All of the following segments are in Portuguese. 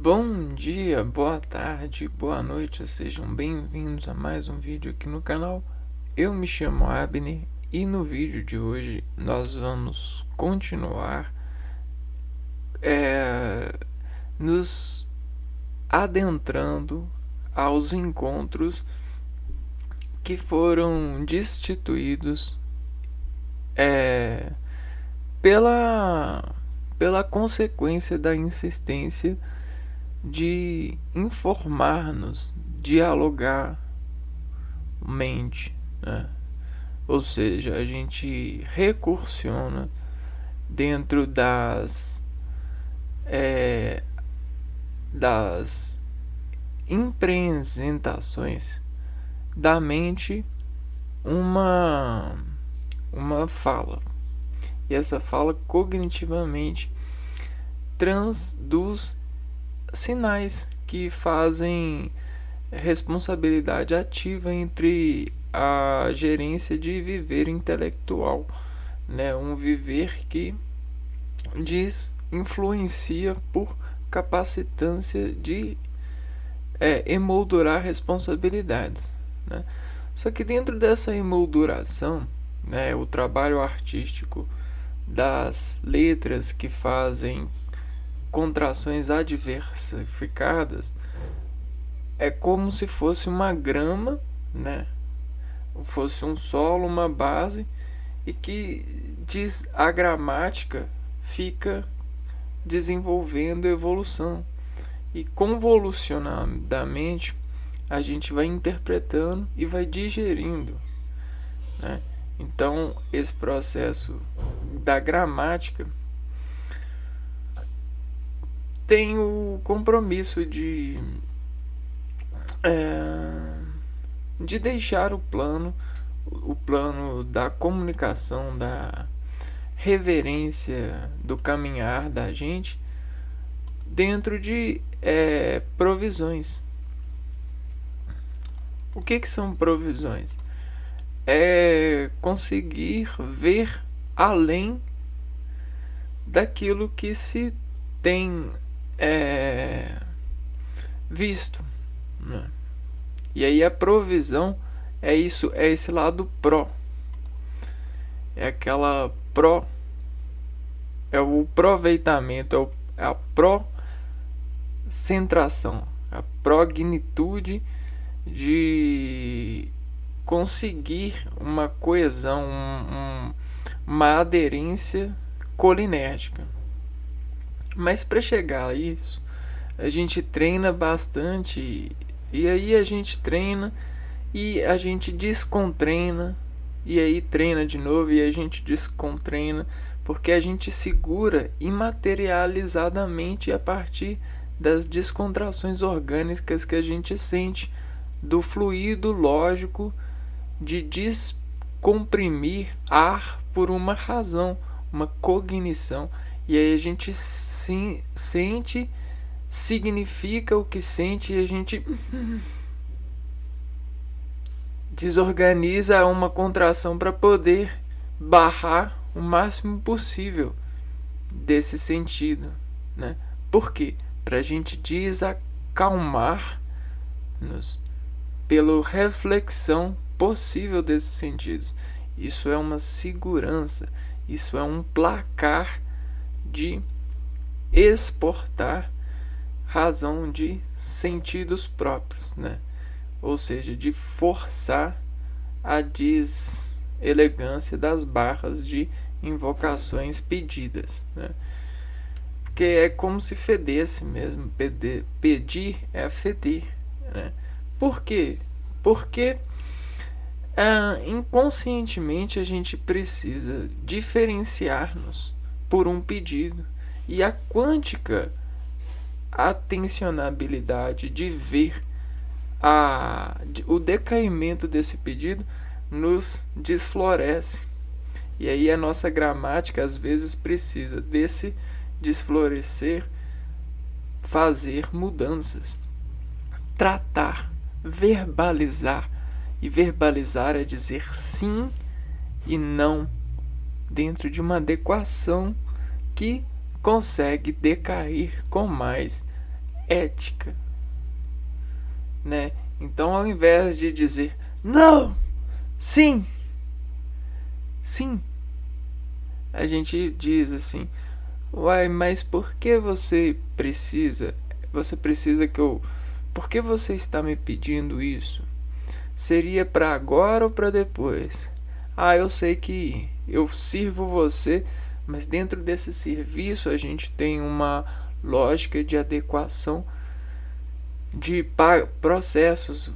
Bom dia, boa tarde, boa noite, sejam bem-vindos a mais um vídeo aqui no canal. Eu me chamo Abner e no vídeo de hoje nós vamos continuar nos adentrando aos encontros que foram destituídos pela, pela consequência da insistência de informar-nos, dialogar mente, né? Ou seja, a gente recursiona dentro das representações da mente uma fala. E essa fala cognitivamente transduz sinais que fazem responsabilidade ativa entre a gerência de viver intelectual, né? Um viver que influencia por capacitância de emoldurar responsabilidades, né? Só que dentro dessa emolduração, né, o trabalho artístico das letras que fazem contrações adversificadas é como se fosse uma grama, né? Fosse um solo, uma base, e que a gramática fica desenvolvendo evolução. E convolucionadamente a gente vai interpretando e vai digerindo, né? Então esse processo da gramática tem o compromisso de deixar o plano da comunicação, da reverência do caminhar da gente dentro de provisões. O que são provisões? É conseguir ver além daquilo que se tem visto, né? E aí a provisão é isso, é esse lado pró, é aquela pró, é o proveitamento, é a pró-centração, a prognitude de conseguir uma coesão, uma aderência colinérgica. Mas para chegar a isso, a gente treina bastante, e aí a gente treina e a gente descontreina, e aí treina de novo e a gente descontreina, porque a gente segura imaterializadamente a partir das descontrações orgânicas que a gente sente, do fluido lógico de descomprimir ar por uma razão, uma cognição. E aí a gente sente, significa o que sente, e a gente desorganiza uma contração para poder barrar o máximo possível desse sentido, né? Por quê? Para a gente desacalmar-nos pela reflexão possível desses sentidos. Isso é uma segurança, isso é um placar de exportar razão de sentidos próprios, né? Ou seja, de forçar a deselegância das barras de invocações pedidas, né? Porque é como se fedesse mesmo. Pedir é feder, né? Por quê? Porque inconscientemente a gente precisa diferenciar-nos por um pedido, e a quântica atencionabilidade de ver o decaimento desse pedido nos desfloresce. E aí a nossa gramática às vezes precisa desse desflorescer, fazer mudanças, tratar, verbalizar. E verbalizar é dizer sim e não dentro de uma adequação que consegue decair com mais ética, né? Então, ao invés de dizer não, sim, sim, a gente diz assim: uai, mas por que você precisa? Você precisa que eu. Por que você está me pedindo isso? Seria para agora ou para depois? Ah, eu sei que eu sirvo você, mas dentro desse serviço a gente tem uma lógica de adequação de processos.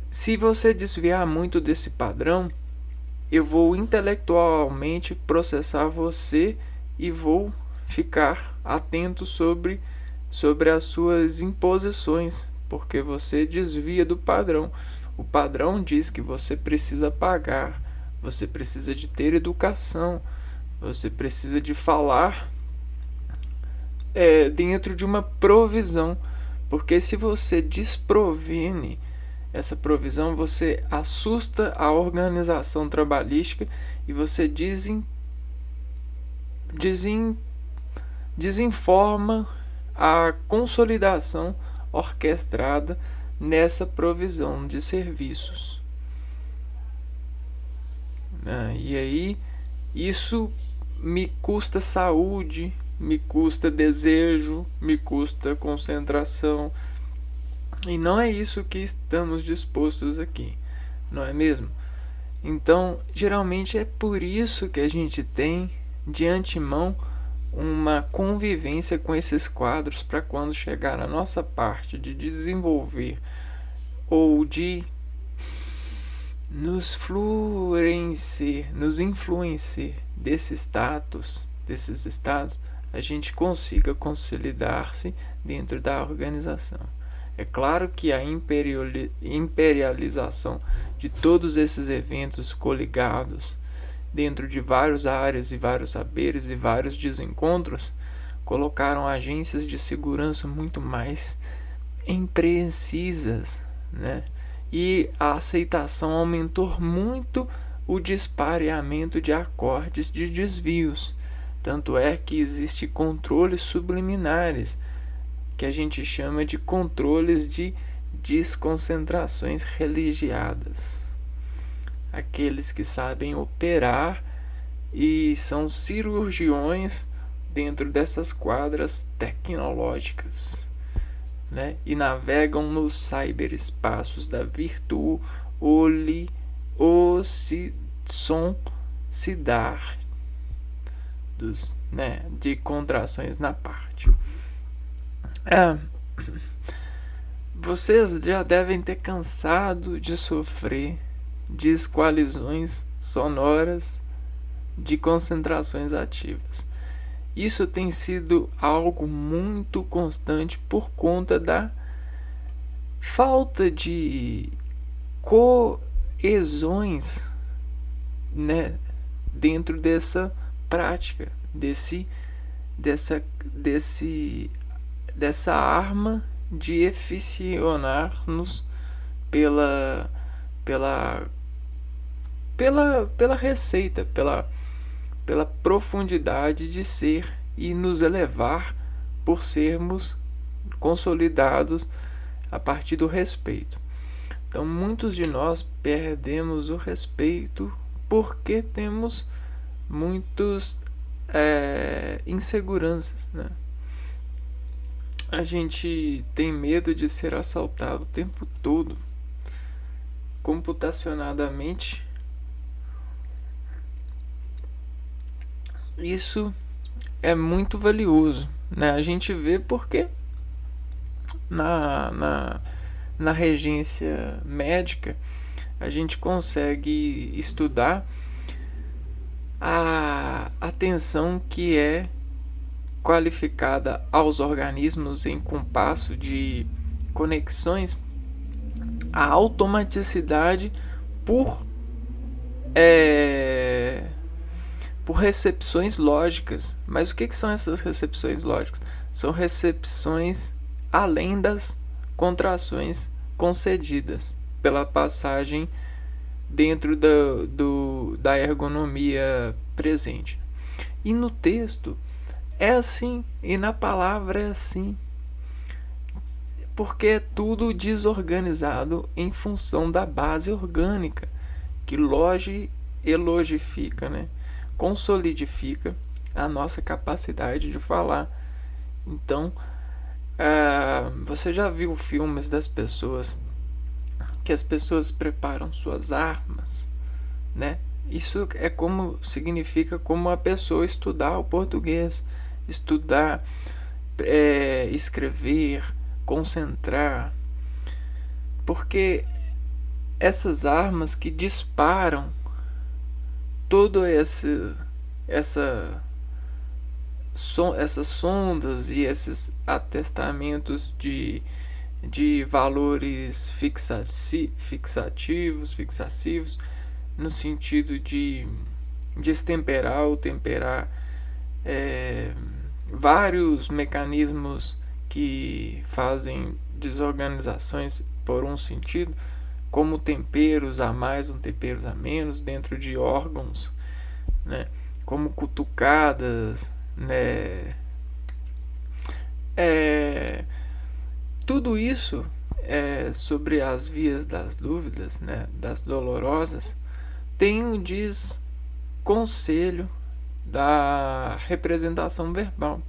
Se você desviar muito desse padrão, eu vou intelectualmente processar você e vou ficar atento sobre as suas imposições, porque você desvia do padrão. O padrão diz que você precisa pagar, você precisa de ter educação, você precisa de falar dentro de uma provisão, porque se você desprovene essa provisão, você assusta a organização trabalhística e você desinforma a consolidação orquestrada nessa provisão de serviços. E aí, isso me custa saúde, me custa desejo, me custa concentração. E não é isso que estamos dispostos aqui, não é mesmo? Então, geralmente é por isso que a gente tem de antemão uma convivência com esses quadros para quando chegar a nossa parte de desenvolver ou de nos influenciar desses estados, a gente consiga consolidar-se dentro da organização. É claro que a imperialização de todos esses eventos coligados dentro de várias áreas e vários saberes e vários desencontros colocaram agências de segurança muito mais imprecisas, né? E a aceitação aumentou muito o dispareamento de acordes de desvios. Tanto é que existem controles subliminares, que a gente chama de controles de desconcentrações religiadas. Aqueles que sabem operar e são cirurgiões dentro dessas quadras tecnológicas, né? E navegam nos cyberespaços da virtuosoncidade, né? De contrações na parte. Vocês já devem ter cansado de sofrer descoalizões sonoras de concentrações ativas. Isso tem sido algo muito constante por conta da falta de coesões, né, dentro dessa prática, dessa arma de eficiar-nos pela receita, pela profundidade de ser e nos elevar por sermos consolidados a partir do respeito. Então, muitos de nós perdemos o respeito porque temos muitas inseguranças, né? A gente tem medo de ser assaltado o tempo todo, computacionadamente. Isso é muito valioso, né? A gente vê porque na regência médica a gente consegue estudar a atenção que é qualificada aos organismos em compasso de conexões, a automaticidade por recepções lógicas. Mas o que são essas recepções lógicas? São recepções além das contrações concedidas pela passagem dentro da ergonomia presente. E no texto é assim, e na palavra é assim. porque é tudo desorganizado em função da base orgânica, que elogifica, né? Consolidifica a nossa capacidade de falar. Então, você já viu filmes das pessoas que as pessoas preparam suas armas, né? Isso é como significa como a pessoa estudar o português, estudar, escrever, concentrar, porque essas armas que disparam todo essas sondas e esses atestamentos de valores fixativos, no sentido de destemperar ou temperar vários mecanismos que fazem desorganizações por um sentido, como temperos a mais ou temperos a menos dentro de órgãos, né? Como cutucadas, né? Tudo isso sobre as vias das dúvidas, né? Das dolorosas, tem um desconselho da representação verbal.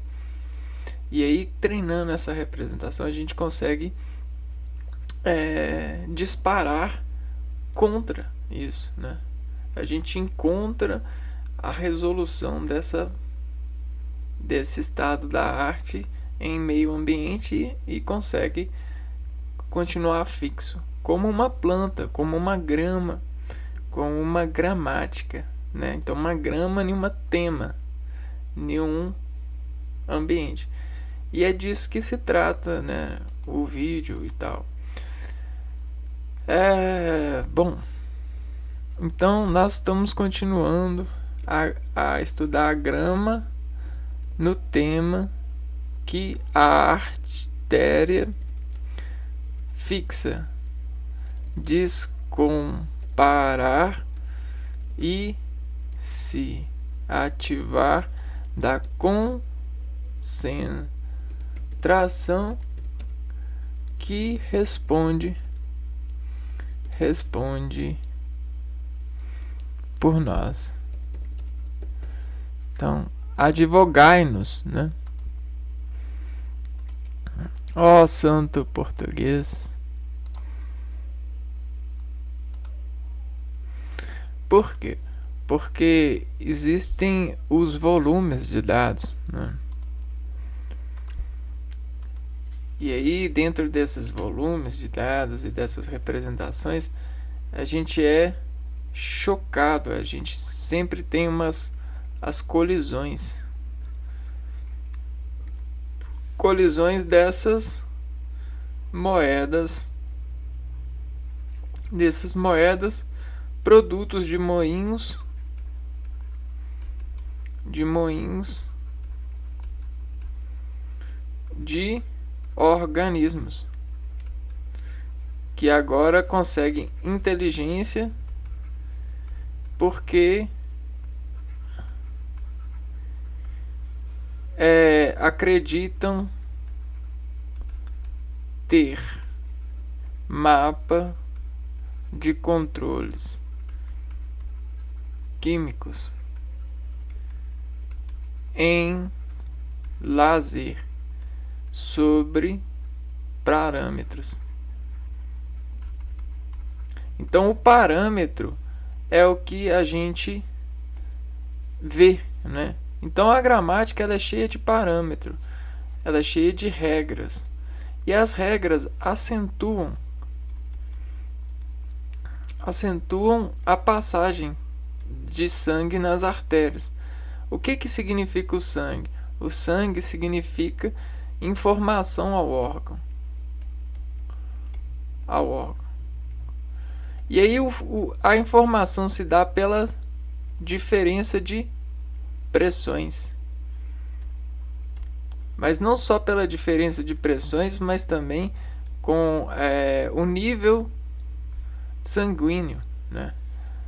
E aí, treinando essa representação, a gente consegue disparar contra isso, né? A gente encontra a resolução desse estado da arte em meio ambiente e consegue continuar fixo, como uma planta, como uma grama, como uma gramática, né? Então, uma grama em um tema, em um ambiente. E é disso que se trata, né? O vídeo e tal. Bom, então nós estamos continuando a estudar a grama no tema que a artéria fixa, descomparar e se ativar da concentração que responde por nós. Então, advogai-nos, né? Ó santo português. Por quê? Porque existem os volumes de dados, né? E aí, dentro desses volumes de dados e dessas representações, a gente é chocado, a gente sempre tem as colisões dessas moedas, produtos de moinhos de organismos que agora conseguem inteligência porque acreditam ter mapa de controles químicos em lazer sobre parâmetros. Então, o parâmetro é o que a gente vê, né? Então, a gramática ela é cheia de parâmetro, ela é cheia de regras. E as regras acentuam a passagem de sangue nas artérias. O que significa o sangue? O sangue significa informação ao órgão. E aí a informação se dá pela diferença de pressões. Mas não só pela diferença de pressões, mas também com o nível sanguíneo, né?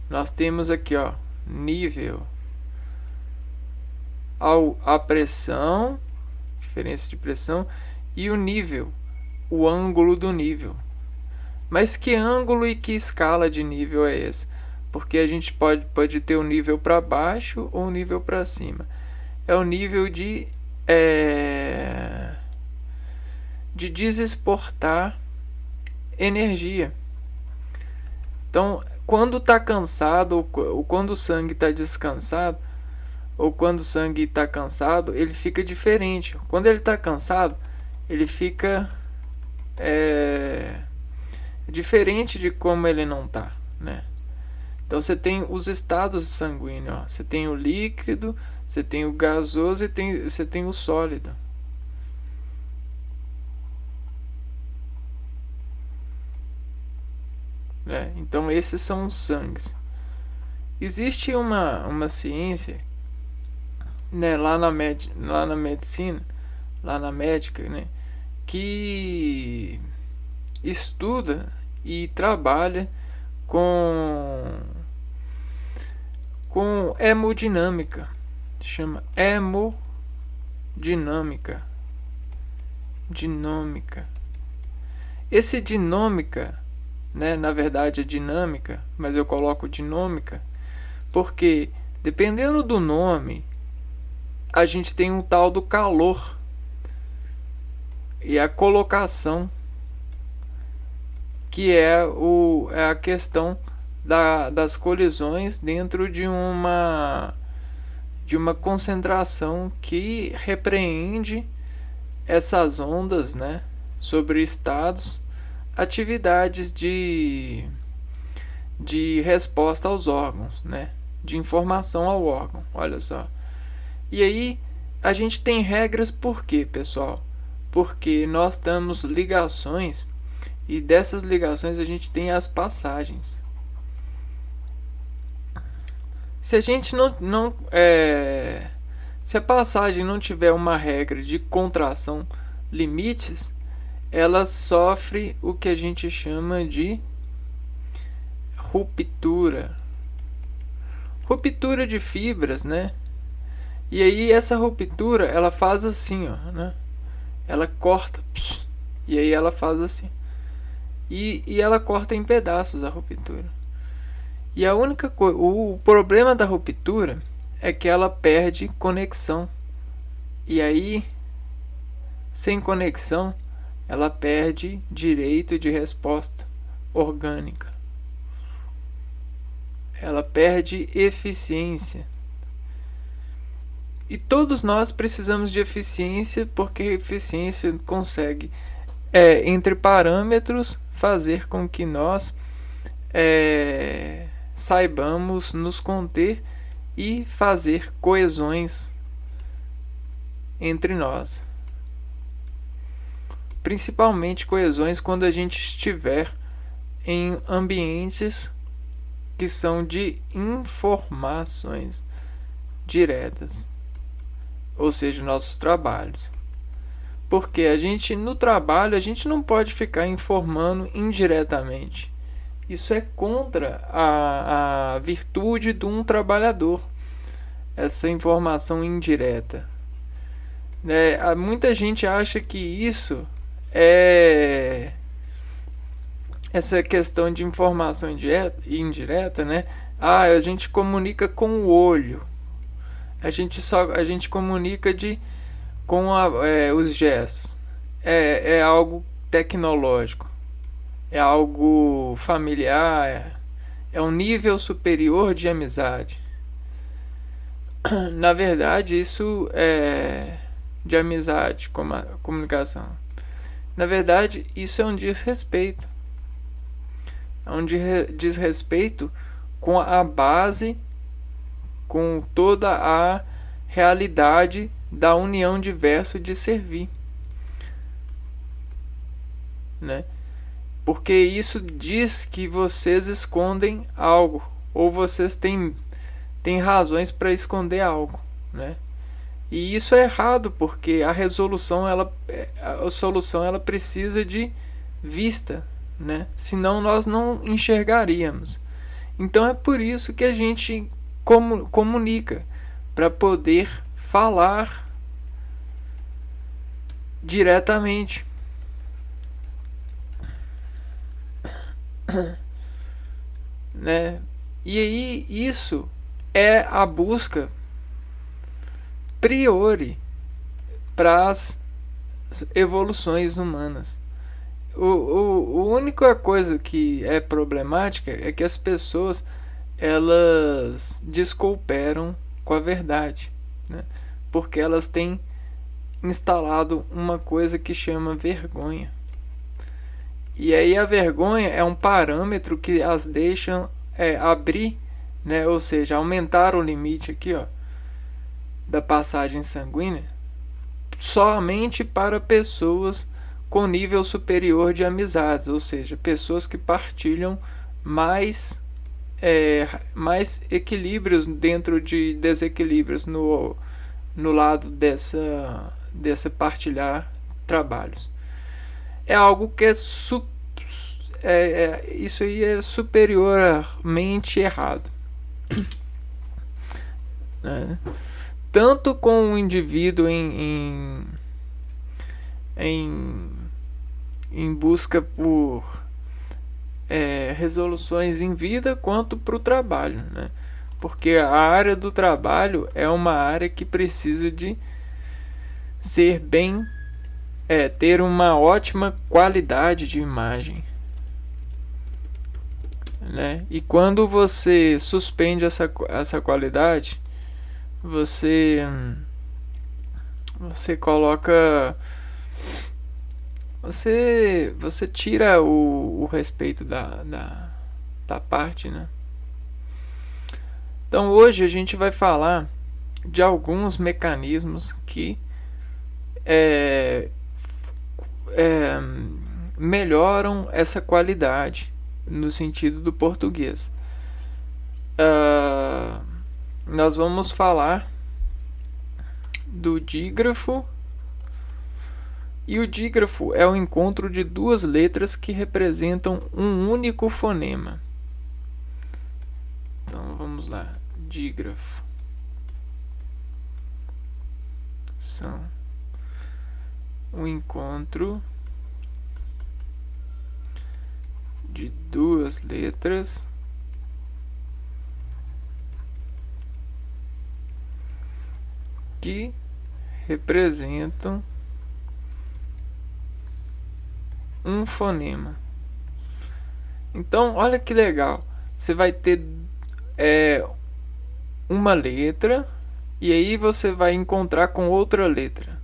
Nós temos aqui, ó, nível, a pressão, diferença de pressão, e o nível o ângulo do nível. Mas que ângulo e que escala de nível é esse? Porque a gente pode ter o nível para baixo ou o nível para cima. É o nível de desexportar energia. Então, quando está cansado, ou quando o sangue está descansado, ou quando o sangue está cansado, ele fica diferente. Quando ele está cansado, ele fica diferente de como ele não está, né? Então você tem os estados sanguíneos, ó. Você tem o líquido, você tem o gasoso e você tem o sólido. Então esses são os sangues. Existe uma ciência, né, lá na medicina, lá na médica, né, que estuda e trabalha com hemodinâmica. Chama hemodinâmica. Esse dinâmica, né, na verdade é dinâmica, mas eu coloco dinâmica porque dependendo do nome a gente tem um tal do calor e a colocação, que é a questão das colisões dentro de uma concentração que repreende essas ondas, né, sobre estados, atividades de resposta aos órgãos, né, de informação ao órgão. Olha só. E aí a gente tem regras. Por quê, pessoal? Porque nós temos ligações e dessas ligações a gente tem as passagens. Se a gente se a passagem não tiver uma regra de contração limites, ela sofre o que a gente chama de ruptura de fibras, né? E aí essa ruptura ela faz assim, ó, né? Ela corta, e aí ela faz assim, e ela corta em pedaços a ruptura. E a única coisa, o problema da ruptura é que ela perde conexão. E aí, sem conexão, ela perde direito de resposta orgânica. Ela perde eficiência. E todos nós precisamos de eficiência, porque a eficiência consegue, entre parâmetros, fazer com que nós saibamos nos conter e fazer coesões entre nós. Principalmente coesões quando a gente estiver em ambientes que são de informações diretas, ou seja, nossos trabalhos. Porque no trabalho a gente não pode ficar informando indiretamente. Isso é contra a virtude de um trabalhador, essa informação indireta. Muita gente acha que isso é essa questão de informação indireta, né? A gente comunica com o olho. A gente comunica com os gestos. É algo tecnológico. É algo familiar, é um nível superior de amizade. Na verdade, isso é de amizade, como a comunicação. Na verdade, isso é um desrespeito. É um desrespeito com a base, com toda a realidade da união de verso de servir, né? Porque isso diz que vocês escondem algo, ou vocês têm razões para esconder algo, né? E isso é errado, porque a solução ela precisa de vista, né? Senão nós não enxergaríamos. Então é por isso que a gente comunica, para poder falar diretamente. né? E aí isso é a busca priori para as evoluções humanas. A única coisa que é problemática é que as pessoas elas descooperam com a verdade, né? Porque elas têm instalado uma coisa que chama vergonha. E aí a vergonha é um parâmetro que as deixa abrir, né? Ou seja, aumentar o limite aqui, ó, da passagem sanguínea somente para pessoas com nível superior de amizades, ou seja, pessoas que partilham mais mais equilíbrios dentro de desequilíbrios no lado dessa partilhar trabalhos. É algo que isso aí é superiormente errado, né? Tanto com o indivíduo em busca por resoluções em vida, quanto para o trabalho, né? Porque a área do trabalho é uma área que precisa de ser bem, ter uma ótima qualidade de imagem, né? E quando você suspende essa qualidade, você coloca, você tira o respeito da parte, né? Então hoje a gente vai falar de alguns mecanismos que melhoram essa qualidade no sentido do português. Nós vamos falar do dígrafo. E o dígrafo é o encontro de duas letras que representam um único fonema. Então vamos lá. Dígrafo são o encontro de duas letras que representam um fonema. Então, olha que legal. Você vai ter uma letra e aí você vai encontrar com outra letra.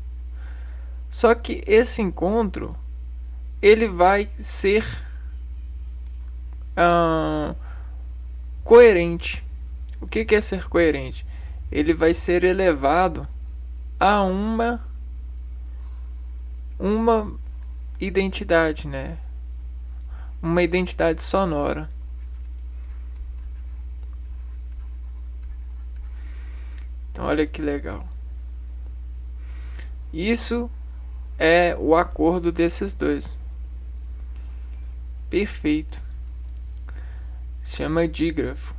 Só que esse encontro ele vai ser coerente. O que é ser coerente? Ele vai ser elevado a uma identidade, né? Uma identidade sonora. Então olha que legal. Isso é o acordo desses dois. Perfeito. Se chama dígrafo.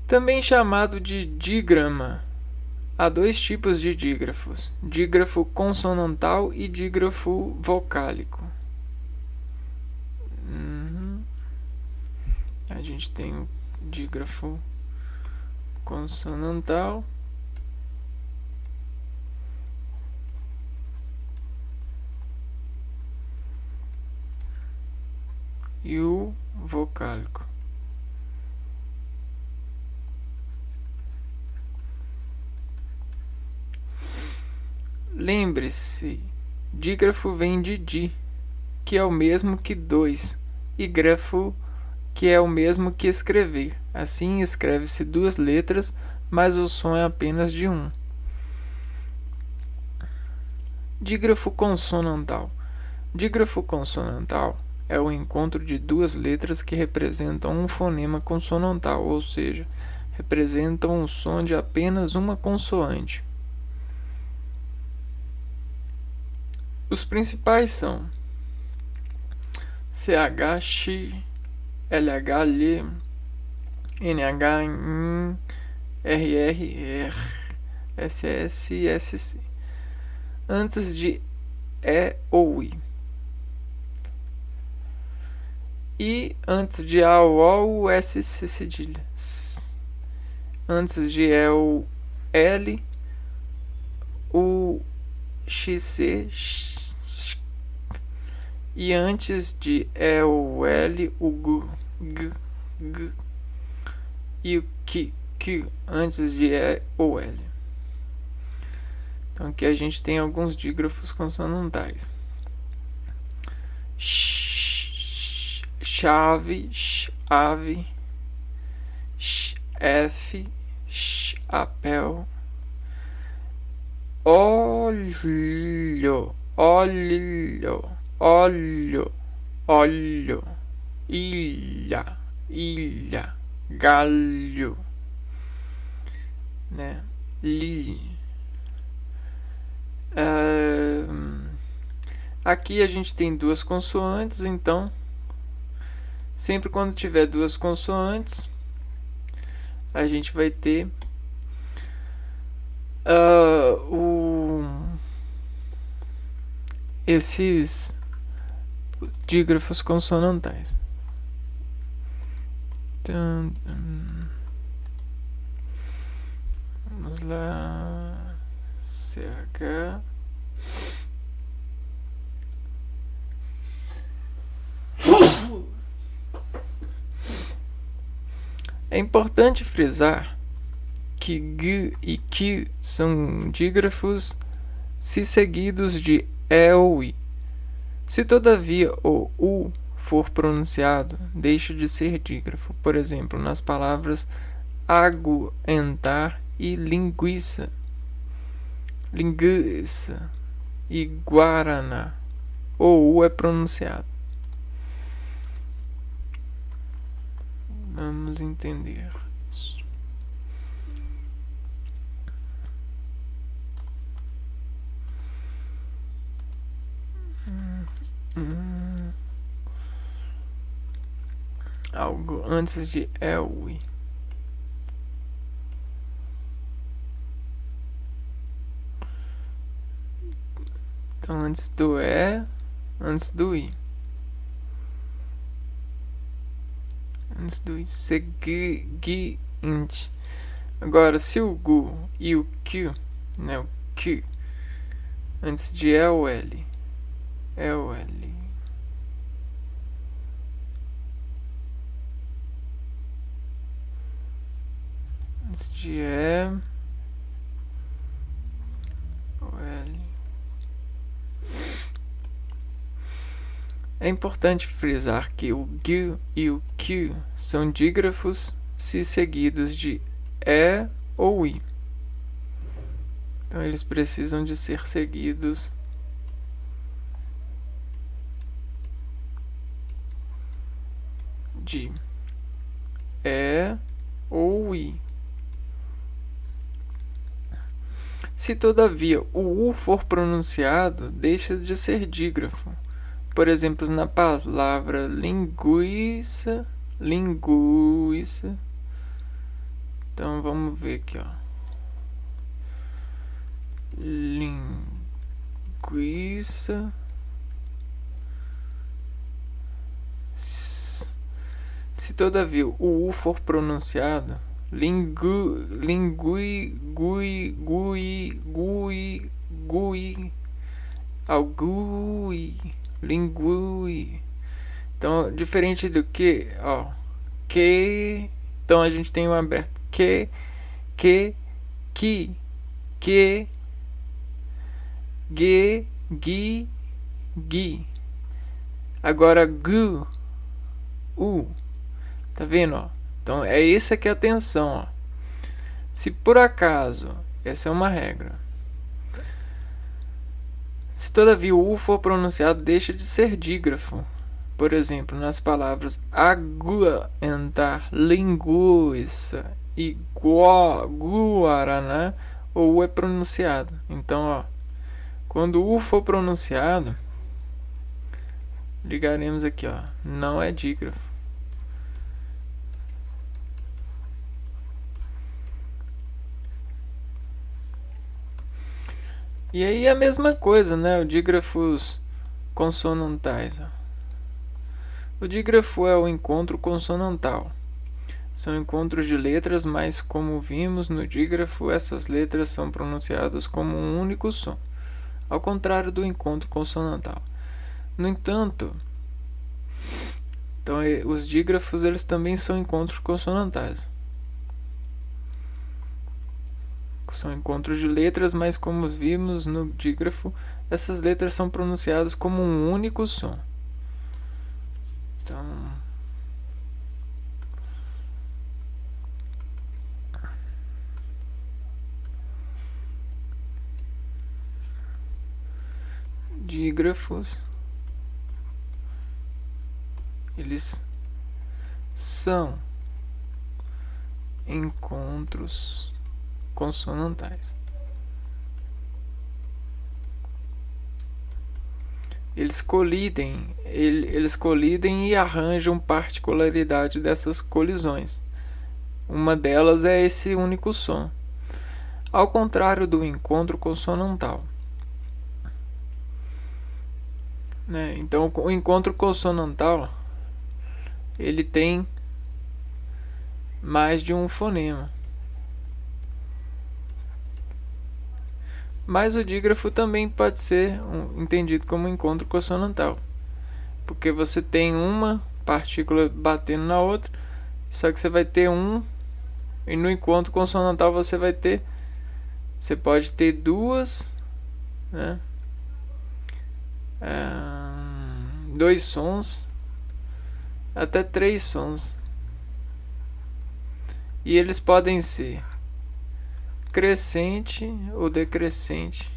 Também chamado de dígrama. Há dois tipos de dígrafos: dígrafo consonantal e dígrafo vocálico. A gente tem o dígrafo consonantal e o vocálico. Lembre-se, dígrafo vem de di, que é o mesmo que dois, e grafo, que é o mesmo que escrever. Assim, escreve-se duas letras, mas o som é apenas de um. Dígrafo consonantal. Dígrafo consonantal é o encontro de duas letras que representam um fonema consonantal, ou seja, representam o som de apenas uma consoante. Os principais são CH, X, LH, L, NH, RR, R, SSSC. Antes de E ou I. E antes de A ou O, o SC cedilha. Antes de E ou L, o XC. E antes de E ou L, o G. E o Q antes de E ou L. Então aqui a gente tem alguns dígrafos consonantais. Chave, ave, F, chapéu, olho, ilha, galho, né? Aqui a gente tem duas consoantes, então sempre quando tiver duas consoantes a gente vai ter esses dígrafos consonantais. Então, vamos lá. CH. É importante frisar que G e Q são dígrafos se seguidos de E ou I. Se todavia o U for pronunciado, deixa de ser dígrafo. Por exemplo, nas palavras aguentar e linguiça e guaraná, o U é pronunciado. Vamos entender isso. Algo antes de EUI. Então, antes do E, antes do I. Antes do I, seguinte. Agora, se o GU e o Q, né, o Q, antes de E ou L, antes de E ou L. É importante frisar que o G e o Q são dígrafos se seguidos de E ou I. Então eles precisam de ser seguidos de E ou I. Se todavia o U for pronunciado, deixa de ser dígrafo. Por exemplo, na palavra linguiça. Então vamos ver aqui, ó. Linguiça. Se todavia o U for pronunciado, lingui, lingui. Então, diferente do que, ó, que, então a gente tem um aberto que, gi. Agora gu, tá vendo, ó? Então é isso aqui a atenção, ó. Se por acaso, essa é uma regra, se todavia o U for pronunciado, deixa de ser dígrafo. Por exemplo, nas palavras aguentar, linguiça e guaraná, o U é pronunciado. Então, ó, quando o U for pronunciado, ligaremos aqui, ó, não é dígrafo. E aí a mesma coisa, né? O dígrafos consonantais. Ó. O dígrafo é o encontro consonantal. São encontros de letras, mas como vimos no dígrafo, essas letras são pronunciadas como um único som, ao contrário do encontro consonantal. No entanto, então, os dígrafos eles também são encontros consonantais. São encontros de letras, mas como vimos no dígrafo, essas letras são pronunciadas como um único som. Então, dígrafos eles são encontros consonantais. Eles colidem e arranjam particularidade dessas colisões. Uma delas é esse único som, ao contrário do encontro consonantal. Né? Então, o encontro consonantal ele tem mais de um fonema. Mas o dígrafo também pode ser entendido como encontro consonantal, porque você tem uma partícula batendo na outra, só que você vai ter e no encontro consonantal você pode ter duas, né? Dois sons, até 3 sons, e eles podem ser crescente ou decrescente.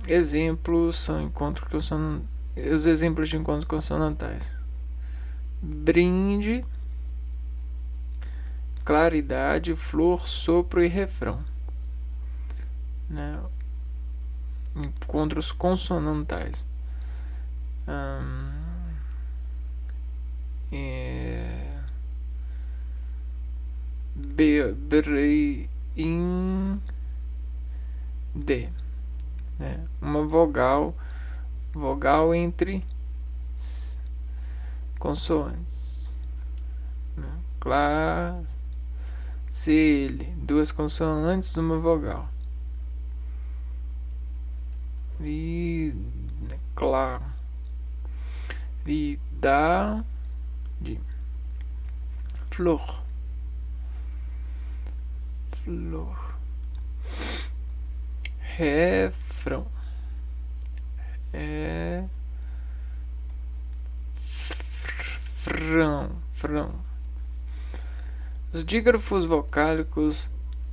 Exemplos são os exemplos de encontros consonantais: brinde, claridade, flor, sopro e refrão. Né? Encontros consonantais. De, né? Uma vogal entre consoantes, né? Duas consoantes, uma vogal. Claridade, flor, refrão, frão. Os dígrafos vocálicos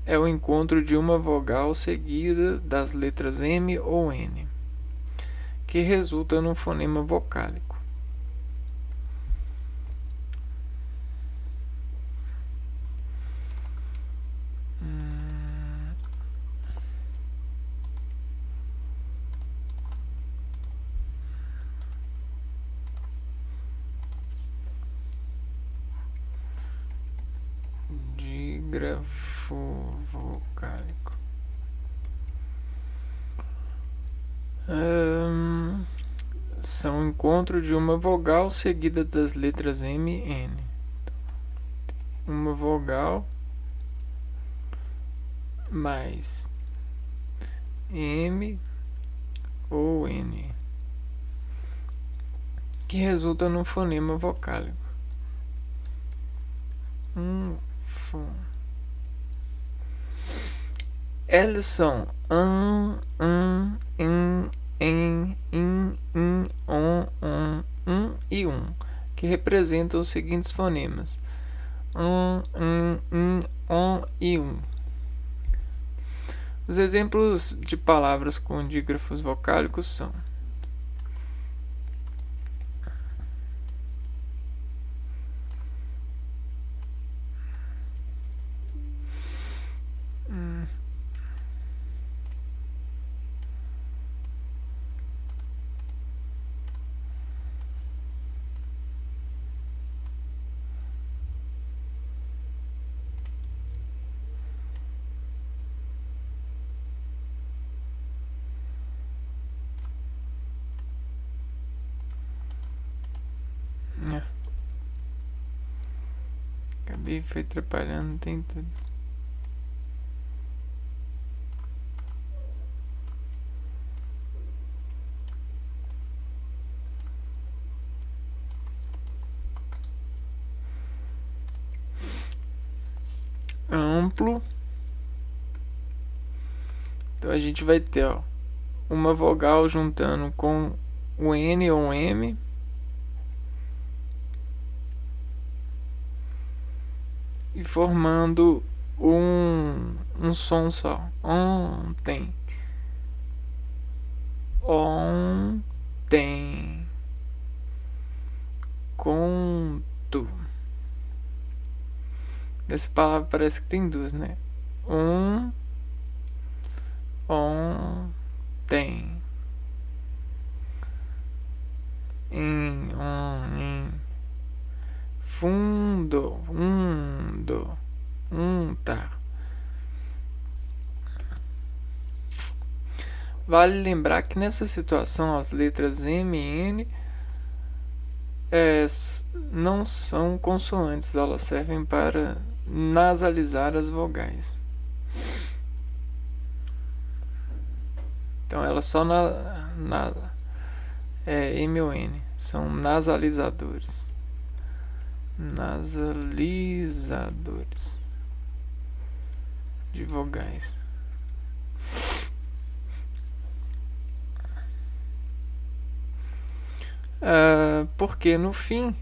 é o encontro de uma vogal seguida das letras M ou N, que resulta num fonema vocálico. Dígrafo vocálico. São o encontro de uma vogal seguida das letras M e N. Uma vogal mais M ou N, que resulta num fonema vocálico. Elas são in, on, e que representam os seguintes fonemas: on e Os exemplos de palavras com dígrafos vocálicos são Acabei foi atrapalhando, tem tudo. Amplo. Então a gente vai ter, ó, uma vogal juntando com o N ou um M. E formando um som só. Ontem. Ontem. Conto. Essa palavra parece que tem duas, né? Ontem. Em fundo. Tá. Vale lembrar que nessa situação as letras M e N não são consoantes, elas servem para nasalizar as vogais. Então elas só M ou N são nasalizadores. Nasalizadores de vogais. Porque no fim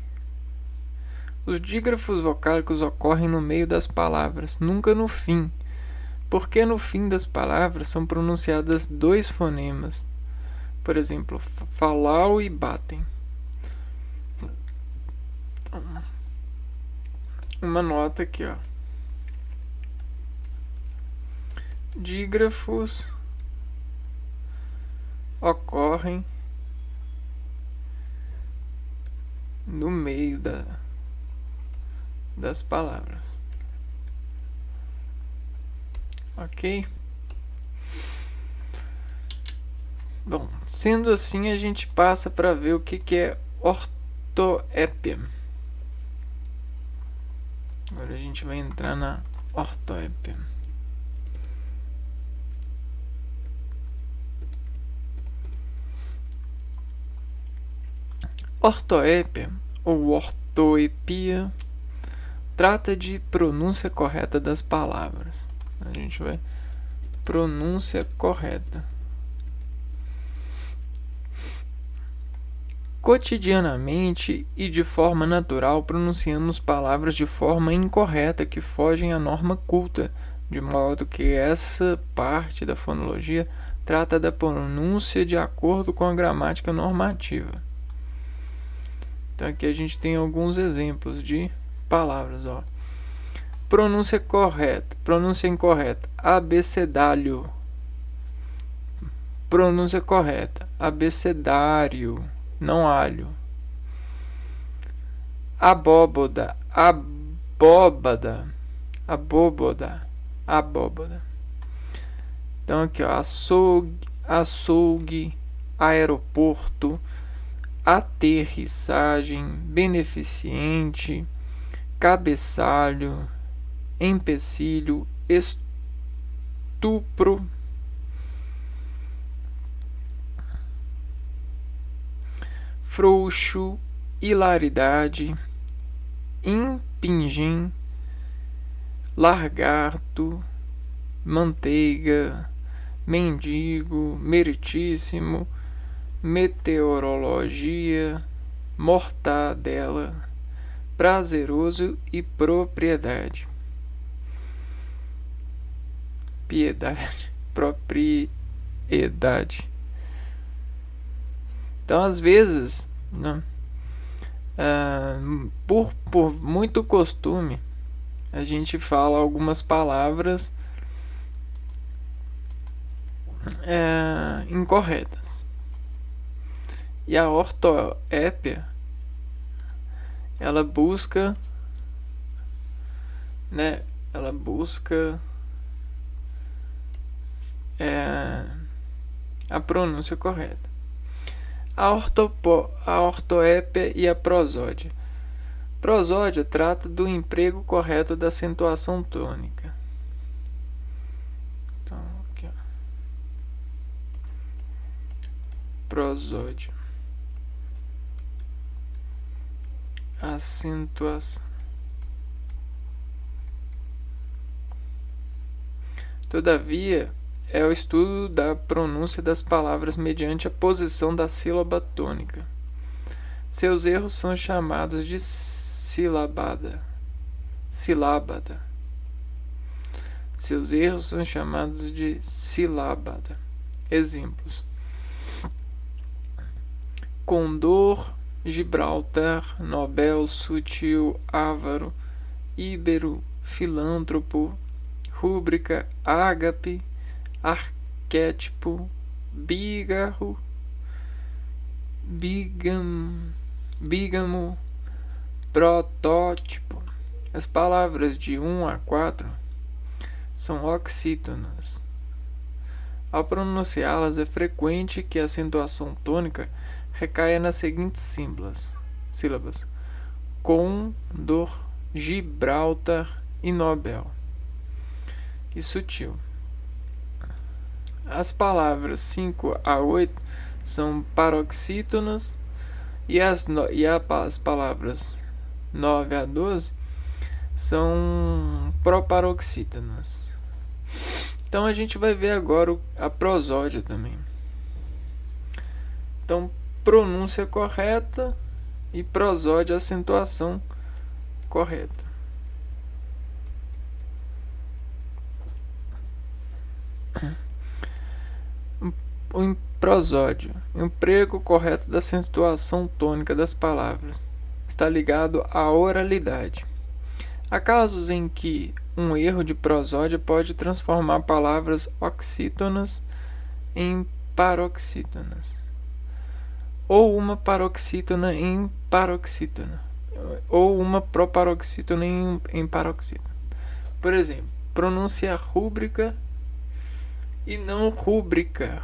os dígrafos vocálicos ocorrem no meio das palavras, nunca no fim. Porque no fim das palavras são pronunciadas dois fonemas. Por exemplo, falau e batem. Uma nota aqui, ó. Dígrafos ocorrem no meio das palavras. Ok? Bom, sendo assim, a gente passa para ver o que é ortoépia. Agora a gente vai entrar na ortoépia. Ortoépia ou ortoepia trata de pronúncia correta das palavras. A gente vai pronúncia correta. Cotidianamente e de forma natural pronunciamos palavras de forma incorreta que fogem à norma culta, de modo que essa parte da fonologia trata da pronúncia de acordo com a gramática normativa. Então aqui a gente tem alguns exemplos de palavras, ó. Pronúncia correta, pronúncia incorreta, abecedário. Pronúncia correta, abecedário, não alho. Abóboda, abóbada, abóboda. Então aqui, ó, açougue, aeroporto, aterrissagem, beneficente, cabeçalho, empecilho, estupro, frouxo, hilaridade, impingem, largarto, manteiga, mendigo, meritíssimo, meteorologia, mortadela, prazeroso e propriedade. Propriedade. Então, às vezes, né, por muito costume, a gente fala algumas palavras incorretas. E a ortoépia, ela busca, né? Ela busca a pronúncia correta. A ortoépia e a prosódia. Prosódia trata do emprego correto da acentuação tônica. Então, aqui, ó. Prosódia. Acentuação. Todavia, é o estudo da pronúncia das palavras mediante a posição da sílaba tônica. Seus erros são chamados de silábada. Seus erros são chamados de silábada. Exemplos: condor, Gibraltar, Nobel, sutil, ávaro, íbero, filântropo, rúbrica, ágape, arquétipo, bígamo, protótipo. As palavras de 1 a 4 são oxítonas. Ao pronunciá-las, é frequente que a acentuação tônica recaia nas seguintes sílabas: condor, Gibraltar e Nobel. E sutil. As palavras 5 a 8 são paroxítonas e as palavras 9 a 12 são proparoxítonas. Então a gente vai ver agora a prosódia também. Então, pronúncia correta e prosódia, acentuação correta. O prosódio, emprego correto da acentuação tônica das palavras, está ligado à oralidade. Há casos em que um erro de prosódia pode transformar palavras oxítonas em paroxítonas, ou uma paroxítona em paroxítona, ou uma proparoxítona em paroxítona. Por exemplo, pronunciar rúbrica e não rúbrica.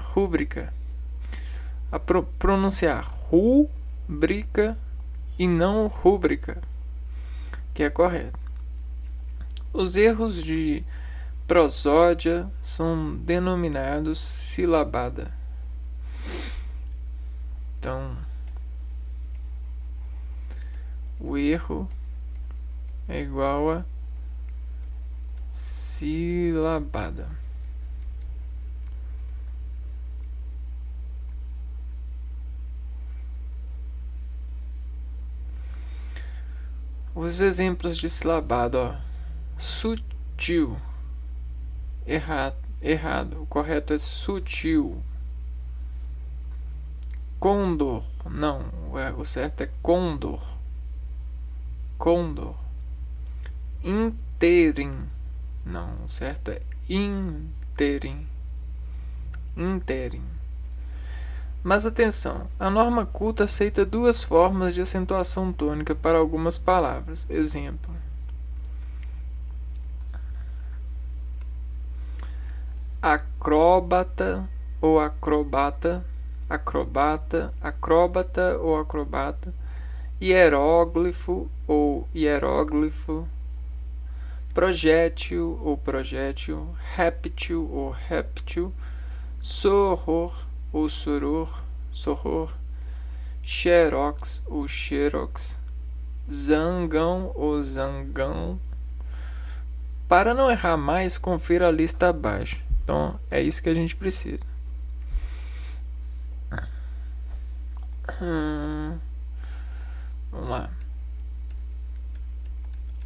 Pronunciar rúbrica e não rúbrica, que é correto. Os erros de prosódia são denominados silabada. Então, o erro é igual a silabada. Os exemplos de silabada, ó. Sutil, errado. O correto é sutil. Condor, não, o certo é condor. Interim, não, o certo é interim. Mas atenção, a norma culta aceita duas formas de acentuação tônica para algumas palavras. Exemplo: acróbata ou acrobata, acróbata ou acrobata, hieróglifo ou hieróglifo, projétil ou projétil, réptil ou réptil, soror ou soror, xerox ou xerox, zangão ou zangão. Para não errar mais, confira a lista abaixo. Então, é isso que a gente precisa. Vamos lá.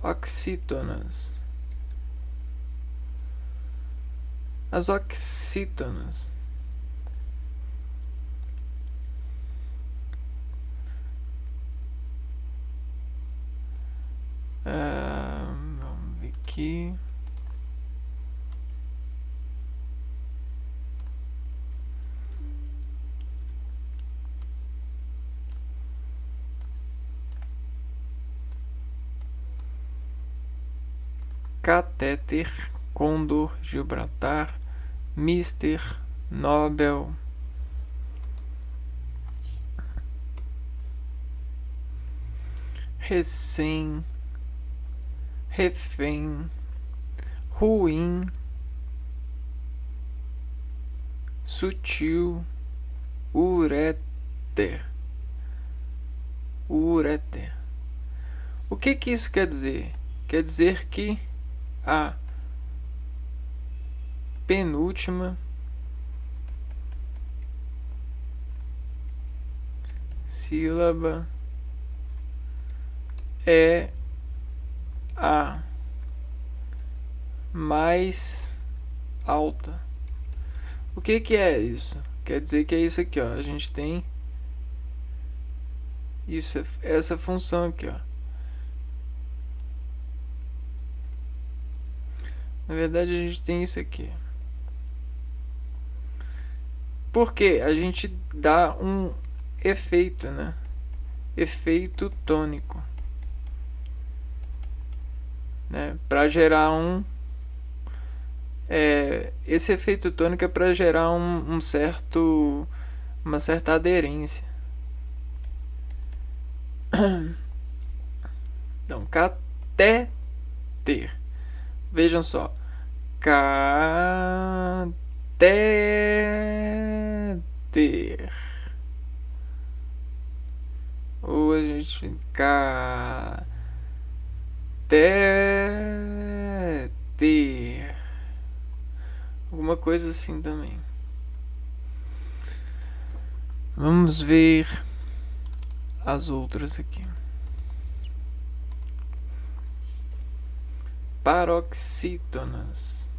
Oxítonas. As oxítonas vamos ver aqui. Catéter, Condor, Gibraltar, Mister, Nobel. recém, refém, ruim, sutil, ureter. Ureter. O que isso quer dizer? Quer dizer que a penúltima sílaba é a mais alta. O que é isso? Quer dizer que é isso aqui, ó. A gente tem isso, essa função aqui, ó. Na verdade, a gente tem isso aqui. Porque a gente dá um efeito, né? Efeito tônico, né? Para gerar esse efeito tônico é para gerar uma certa aderência. Então, catéter. Vejam só. Catéter. Ou a gente... Catéter. Alguma coisa assim também. Vamos ver as outras aqui. Paroxítonas.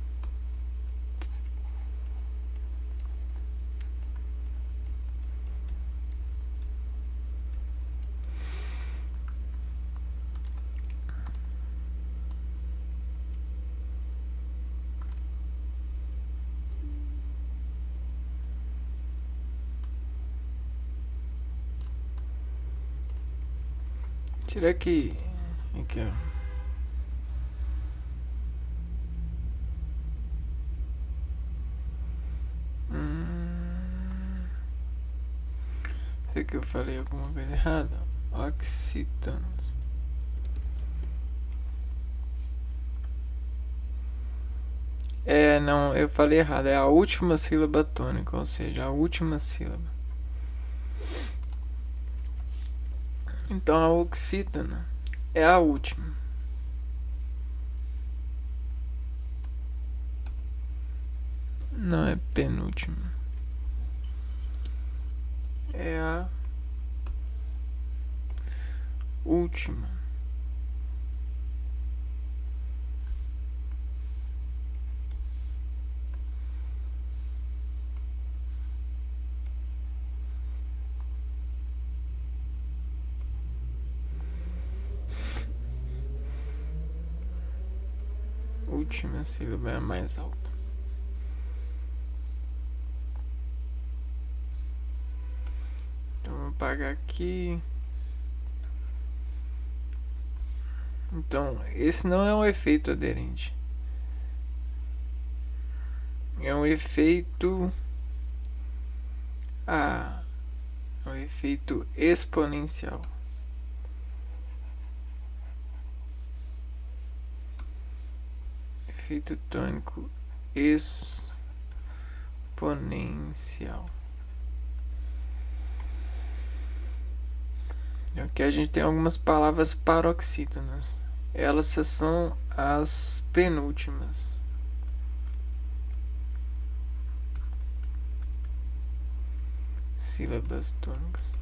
Será que... Aqui, ó. Será que eu falei alguma coisa errada? Oxítonas. Não, eu falei errado. É a última sílaba tônica, ou seja, a última sílaba. Então a oxítona é a última. Não é penúltima. É a última. Última sílaba é a mais alta. Então vou apagar aqui. Então, esse não é um efeito aderente. É um efeito... é um efeito exponencial. Efeito tônico exponencial. Aqui a gente tem algumas palavras paroxítonas. Elas são as penúltimas. Sílabas tônicas.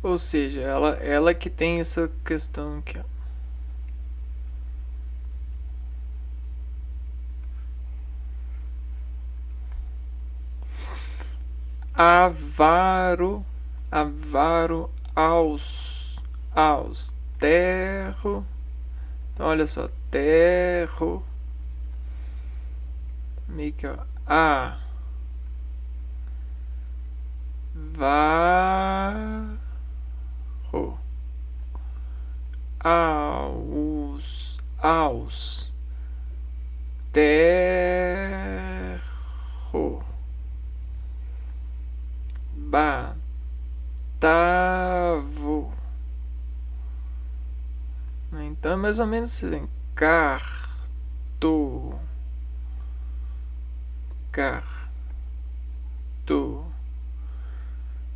Ou seja, ela que tem essa questão aqui, ó. Avaro, terro. Então, olha só, terro. Meio que, ó. Varo. Aos. Terro. Então é mais ou menos assim. Carto.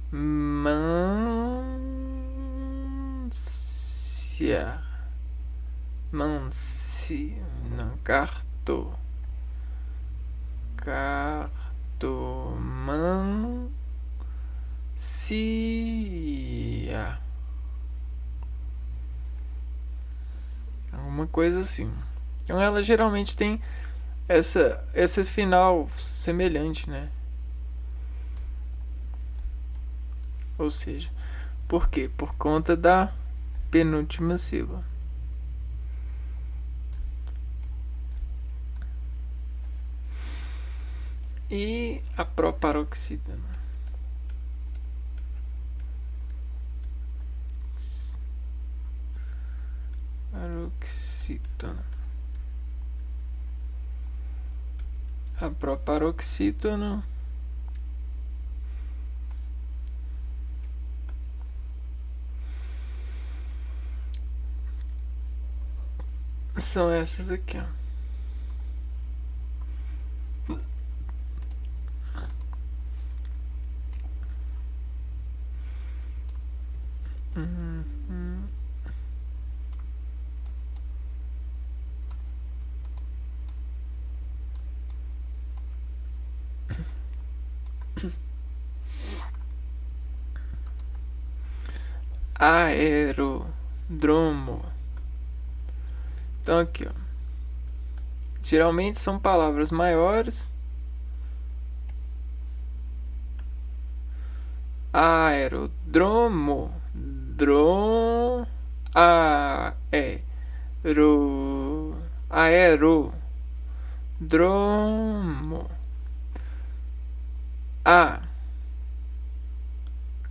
Mancia. Não, cartomancia. Alguma coisa assim. Então ela geralmente tem esse final semelhante, né? Ou seja, por quê? Por conta da penúltima sílaba. E a proparoxítona. A proparoxítona são essas aqui, ó. Aerodromo. Então aqui, ó. Geralmente são palavras maiores. Aerodromo. Aerodromo.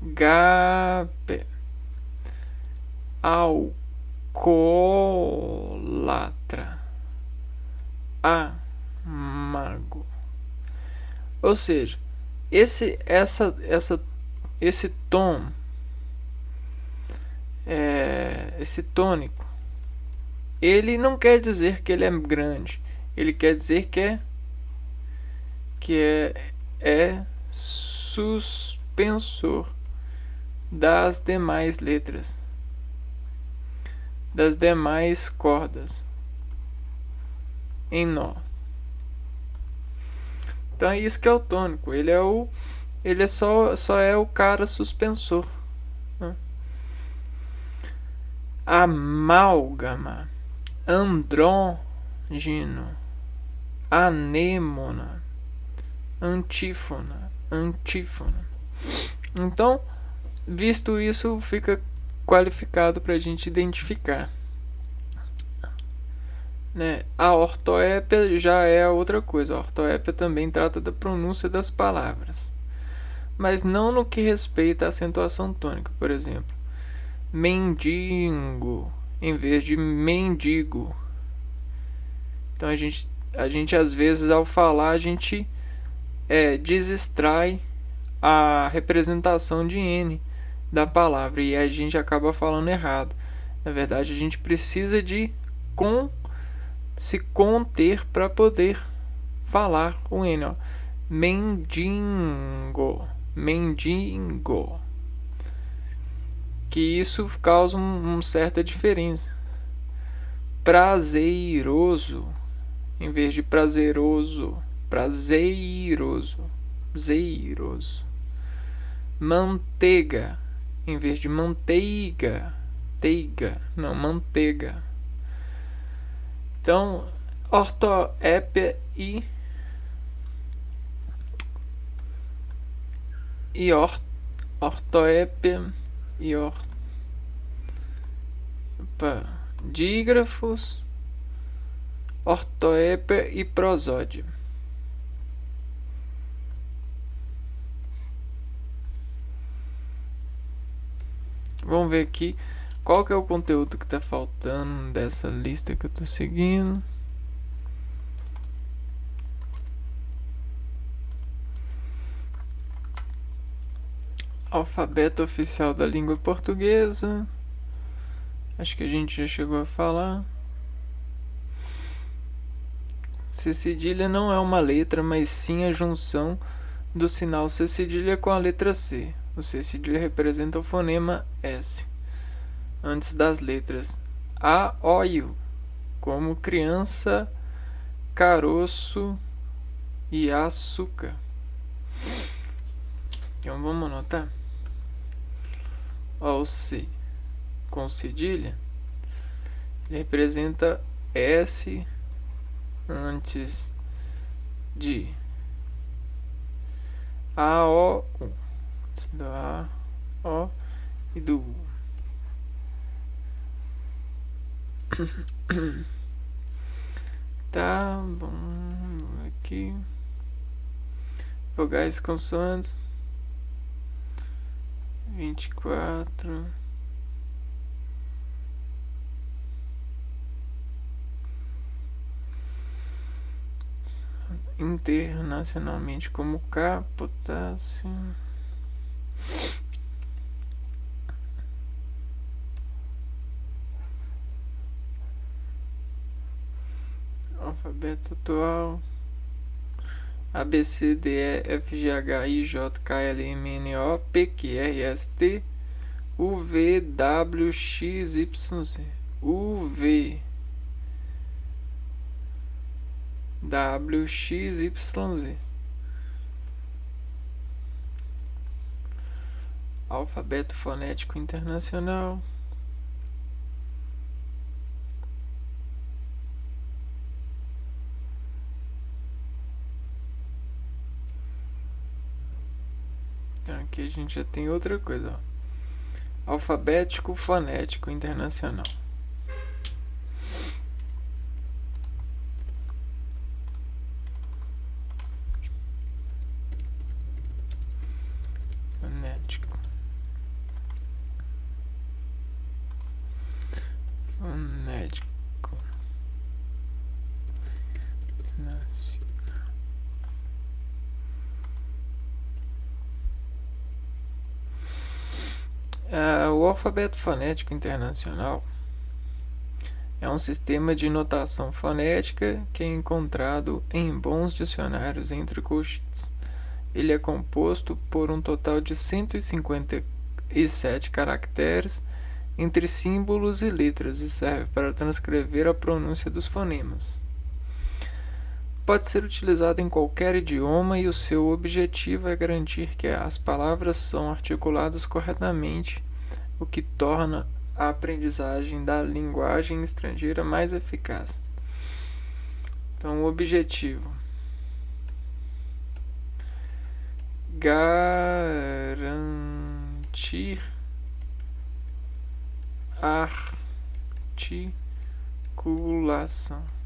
Agape. Alcoólatra. Amargo. Ou seja, esse tom, esse tônico, ele não quer dizer que ele é grande, ele quer dizer que é suspensor das demais letras, das demais cordas em nós. Então é isso que é o tônico. Ele só é o cara suspensor, né? Amálgama, andrógeno, anêmona, antífona. Então, visto isso, fica qualificado para a gente identificar, né? A ortoépia já é outra coisa. A ortoépia também trata da pronúncia das palavras, mas não no que respeita à acentuação tônica. Por exemplo, mendigo em vez de mendigo. Então a gente às vezes, ao falar, a gente desextrai a representação de N da palavra e a gente acaba falando errado. Na verdade, a gente precisa de se conter para poder falar o N, ó. Mendigo. Que isso causa uma certa diferença. Prazeroso em vez de prazeroso. Prazeroso. Manteiga em vez de manteiga. Manteiga. Então, ortoépia e ortoépia e dígrafos, ortoépia e prosódia. Vamos ver aqui qual que é o conteúdo que está faltando dessa lista que eu estou seguindo. Alfabeto oficial da língua portuguesa. Acho que a gente já chegou a falar. C cedilha não é uma letra, mas sim a junção do sinal C cedilha com a letra C. O C cedilha representa o fonema S antes das letras A, O e U, como criança, caroço e açúcar. Então vamos anotar. Ó, o C com cedilha, ele representa S antes de A, O, U. Antes do A, O e do U. Tá bom. Aqui. Vogais, consoantes. 24. Internacionalmente como K, potássio. Alfabeto atual. A, B, C, D, E, F, G, H, I, J, K, L, M, N, O, P, Q, R, S, T, U, V, W, X, Y, Z. U, V, W, X, Y, Z. Alfabeto fonético internacional. Então aqui a gente já tem outra coisa, ó. Alfabético fonético internacional. Fonético. Fonético. O alfabeto fonético internacional é um sistema de notação fonética que é encontrado em bons dicionários entre colchetes. Ele é composto por um total de 157 caracteres entre símbolos e letras e serve para transcrever a pronúncia dos fonemas. Pode ser utilizado em qualquer idioma e o seu objetivo é garantir que as palavras são articuladas corretamente, o que torna a aprendizagem da linguagem estrangeira mais eficaz. Então, o objetivo: garantir articulação.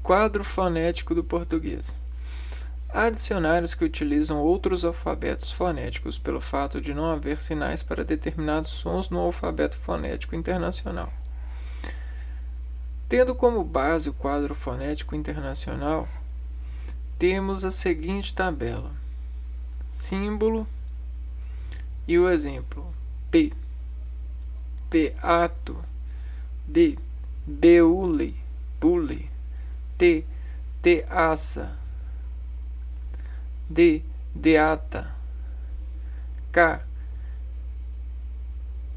Quadro fonético do português. Há dicionários que utilizam outros alfabetos fonéticos pelo fato de não haver sinais para determinados sons no alfabeto fonético internacional. Tendo como base o quadro fonético internacional, temos a seguinte tabela: símbolo e o exemplo: P, peato, B, beule, bule, T, teaça, D, deata, K,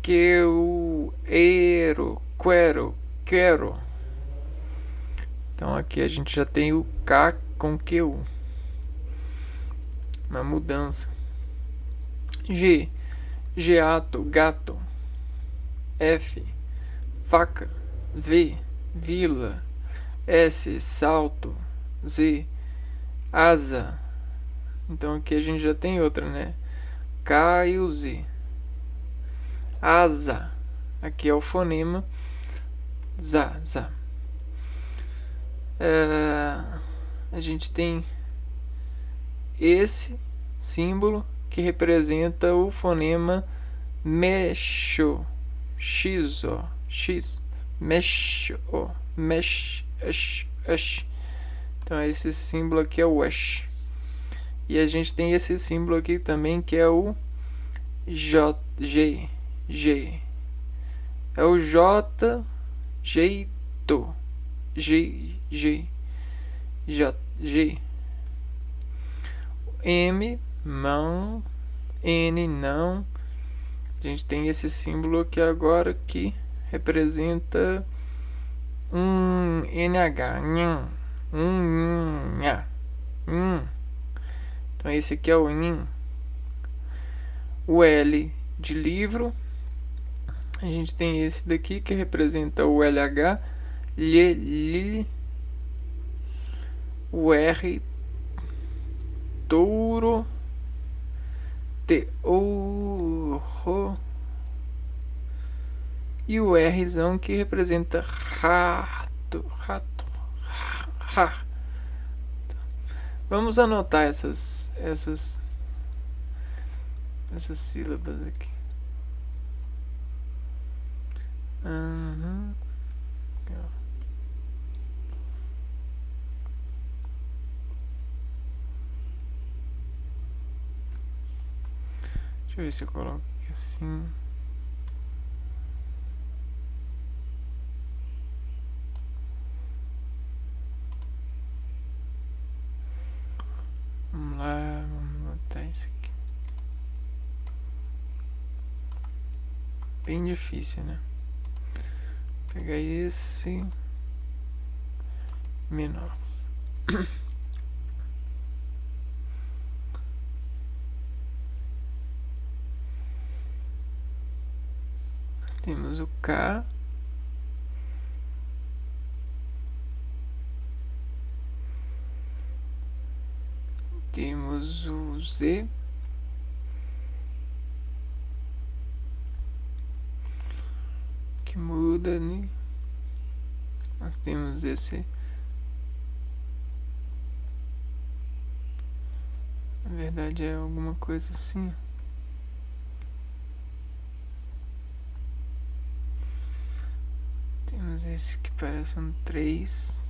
queiro, quero. Então aqui a gente já tem o K com QU. Uma mudança. G, geato, gato. F, faca. V, vila. S, salto. Z, asa. Então aqui a gente já tem outra, né? K e o Z. Asa. Aqui é o fonema za, za. A gente tem esse símbolo que representa o fonema mexo, x, x, mexo, mesh, Então esse símbolo aqui é o wash. E a gente tem esse símbolo aqui também que é o G. É o J, jeito. G. M, mão. N, não. A gente tem esse símbolo aqui agora que representa um NH. Nha. Então esse aqui é o NIN. O L de livro. A gente tem esse daqui que representa o LH. Li. O R, touro. Teorro. E o Rzão que representa rato. Vamos anotar essas sílabas aqui. Deixa eu ver se eu coloco aqui assim. Vamos lá, vamos botar isso aqui. Bem difícil, né? Vou pegar esse menor. Nós temos o K. Temos o Z. Que muda, né? Nós temos esse. Na verdade é alguma coisa assim. Temos esse que parece um 3.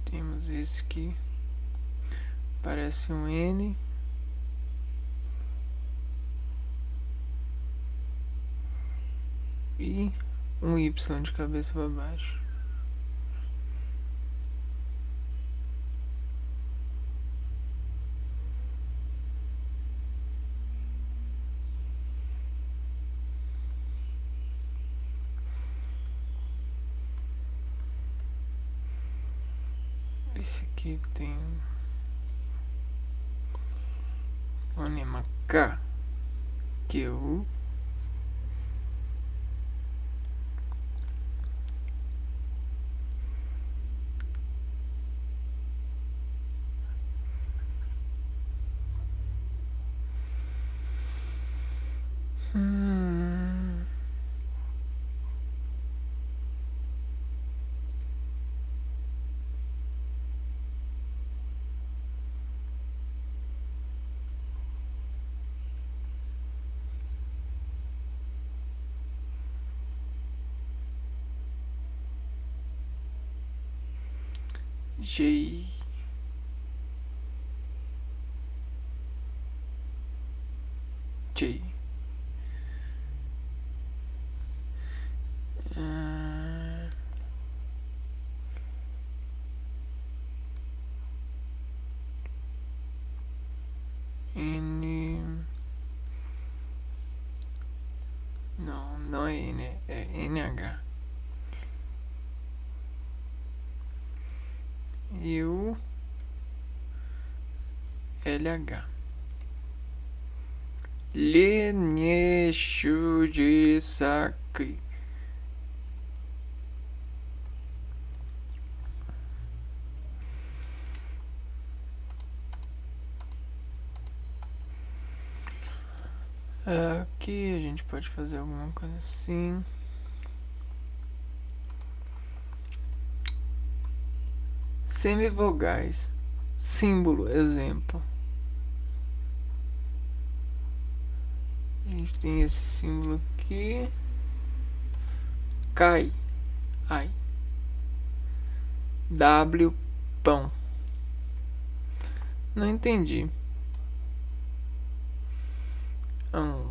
Temos esse que parece um N. E um Y de cabeça para baixo. Esse aqui tem fonema K, Q. J. N. Não é N, é NH. E o LH. Lenexo de saque. Aqui a gente pode fazer alguma coisa assim. Semivogais. Símbolo, exemplo. A gente tem esse símbolo aqui. cai, ai. W, pão. Não entendi. Um,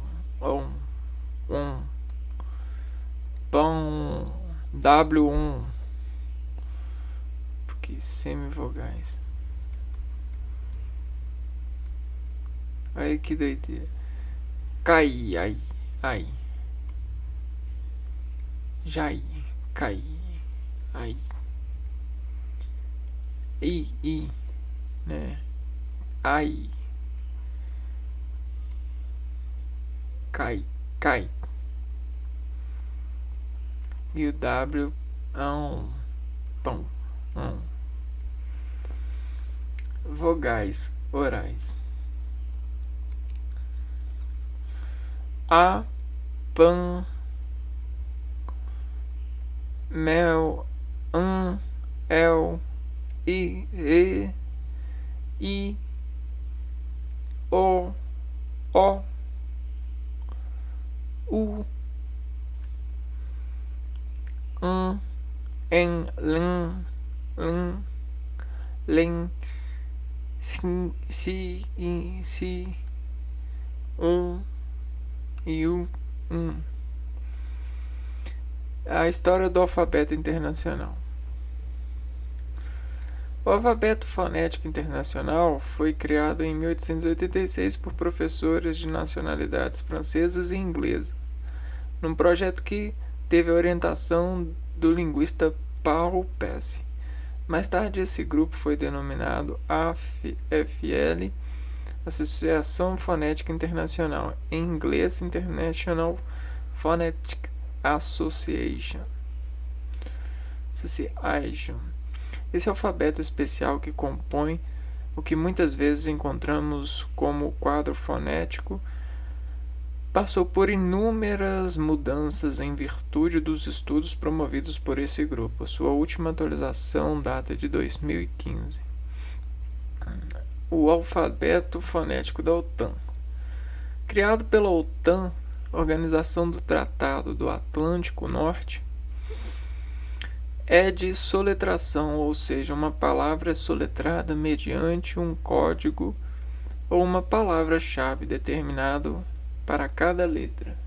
pão, W1. Porque semivogais. Aí que doideira. Cai, ai, ai. Jai, cai, ai. I, né? Ai. Cai, cai. E o W, pão, vogais orais. A, pan, mel, el, i, o, u, en, len, si, e u. A história do alfabeto internacional. O alfabeto fonético internacional foi criado em 1886 por professores de nacionalidades francesas e inglesas, num projeto que teve a orientação do linguista Paul Pesce. Mais tarde, esse grupo foi denominado AFL, Associação Fonética Internacional, em inglês International Phonetic Association. Esse alfabeto especial que compõe o que muitas vezes encontramos como quadro fonético passou por inúmeras mudanças em virtude dos estudos promovidos por esse grupo. Sua última atualização data de 2015. O alfabeto fonético da OTAN. Criado pela OTAN, Organização do Tratado do Atlântico Norte, é de soletração, ou seja, uma palavra é soletrada mediante um código ou uma palavra-chave determinado para cada letra.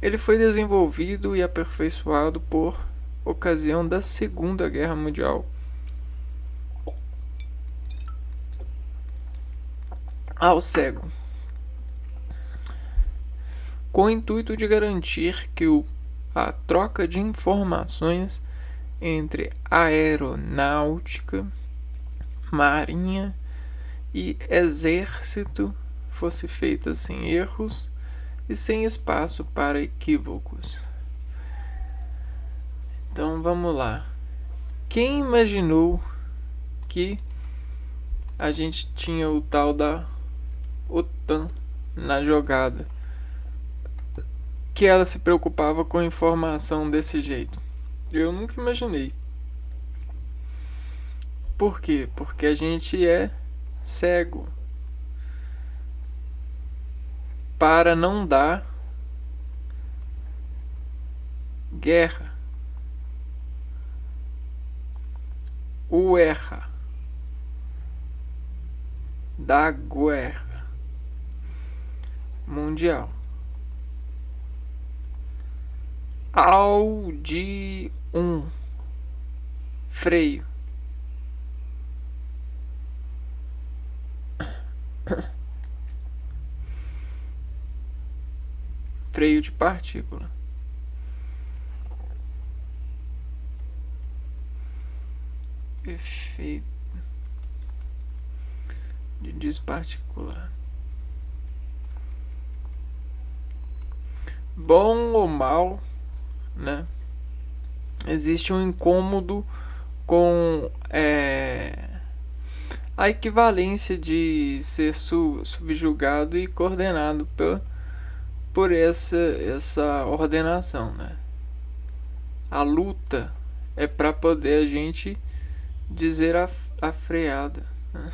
Ele foi desenvolvido e aperfeiçoado por ocasião da Segunda Guerra Mundial, ao cego, com o intuito de garantir que a troca de informações entre aeronáutica, marinha e exército fosse feita sem erros e sem espaço para equívocos. Então vamos lá. Quem imaginou que a gente tinha o tal da OTAN na jogada? Que ela se preocupava com informação desse jeito? Eu nunca imaginei. Por quê? Porque a gente é cego para não dar guerra. Guerra. Da guerra mundial. Audi freio. Freio de partícula. Efeito de desparticular. Bom ou mal, né? Existe um incômodo com a equivalência de ser subjugado e coordenado por essa ordenação, né? A luta é para poder a gente dizer a freada, né?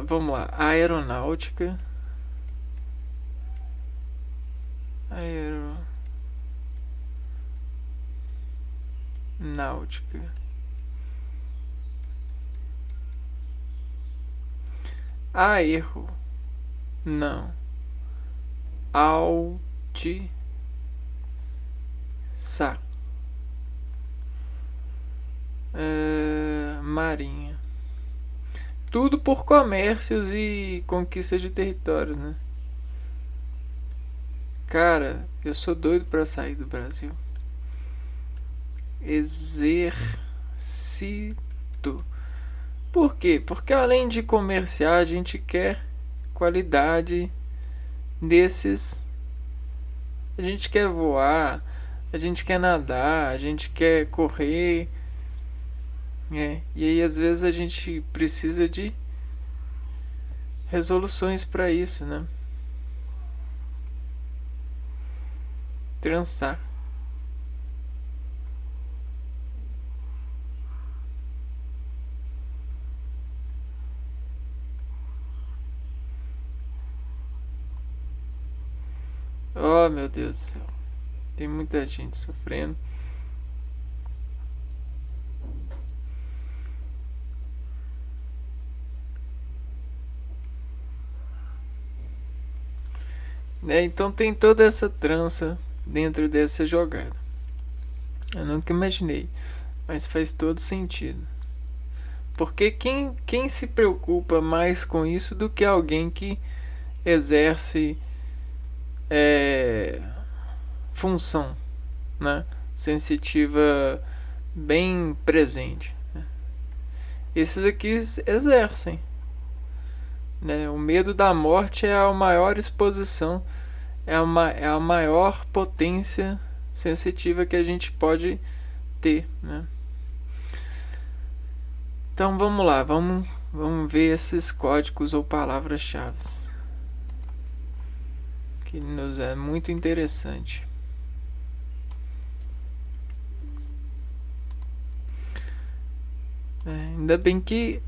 Vamos lá. A aeronáutica Aeronáutica. Erro. Não. Sa. Marinha. Tudo por comércios e conquista de territórios, né? Cara, eu sou doido pra sair do Brasil. Exercito. Por quê? Porque além de comerciar, a gente quer qualidade desses. A gente quer voar, a gente quer nadar, a gente quer correr. E aí às vezes a gente precisa de resoluções para isso, né? Transar. Oh, meu Deus do céu. Tem muita gente sofrendo. Então tem toda essa trança dentro dessa jogada. Eu nunca imaginei, mas faz todo sentido. Porque quem se preocupa mais com isso do que alguém que exerce função, né? Sensitiva bem presente. Esses aqui exercem. Né? O medo da morte é a maior exposição, é a maior potência sensitiva que a gente pode ter. Né? Então vamos lá, vamos ver esses códigos ou palavras-chave, que nos é muito interessante. Ainda bem que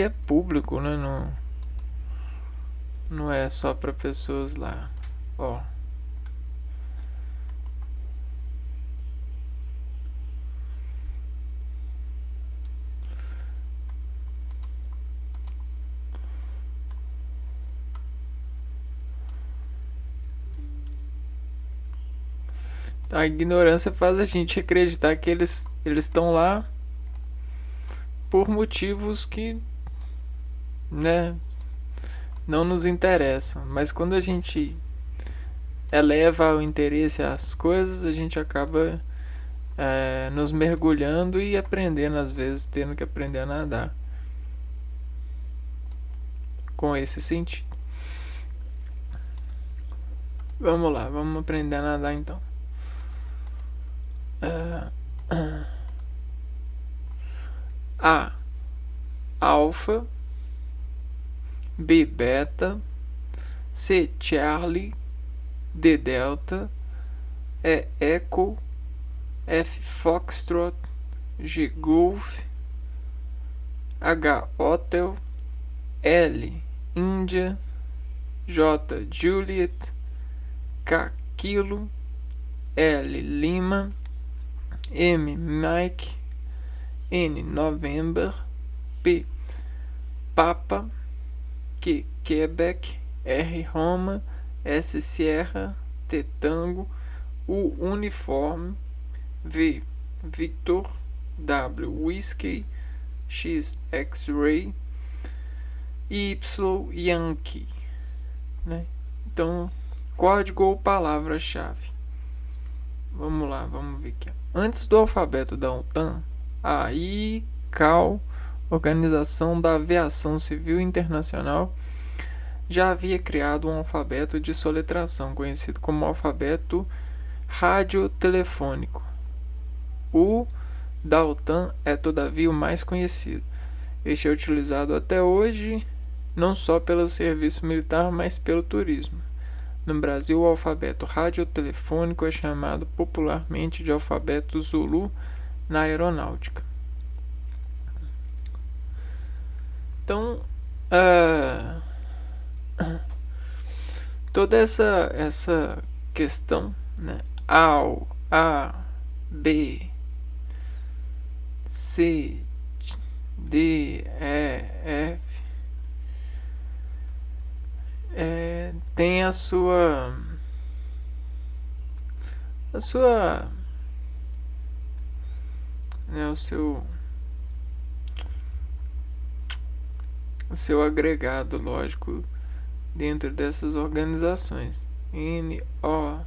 é público, né? Não é só para pessoas lá. Ó. A ignorância faz a gente acreditar que eles estão lá por motivos que, né, não nos interessam. Mas quando a gente eleva o interesse às coisas, a gente acaba nos mergulhando e aprendendo, às vezes tendo que aprender a nadar com esse sentido. Vamos lá, vamos aprender a nadar então. A. Alfa. B. Beta. C. Charlie. D. Delta. E. Echo. F. Foxtrot. G. Golf. H. Hotel. L. Índia. J. Juliet. K. Kilo. L. Lima. M. Mike. N. November. P. Papa. Q. Quebec. R. Roma. S. Sierra. T. Tango. U. Uniforme. V. Victor. W. Whiskey. X. X-Ray. Y. Yankee. Né? Então, código ou palavra-chave. Vamos lá, vamos ver aqui. Antes do alfabeto da OTAN, a ICAO, Organização da Aviação Civil Internacional, já havia criado um alfabeto de soletração, conhecido como alfabeto radiotelefônico. O da OTAN é, todavia, o mais conhecido. Este é utilizado até hoje, não só pelo serviço militar, mas pelo turismo. No Brasil, o alfabeto radiotelefônico é chamado popularmente de alfabeto Zulu na aeronáutica. Então, toda essa questão, né? Ao, A, B, C, D, E, F, tem a sua né, o seu agregado lógico dentro dessas organizações. N, O,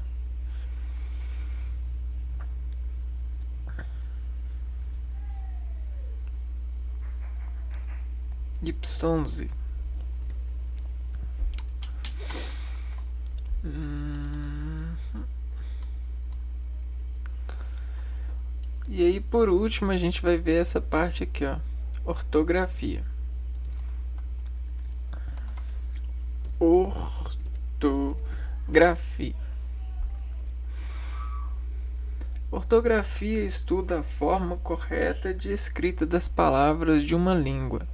Y, Z. E aí, por último, a gente vai ver essa parte aqui, ó, ortografia. Ortografia. Ortografia estuda a forma correta de escrita das palavras de uma língua,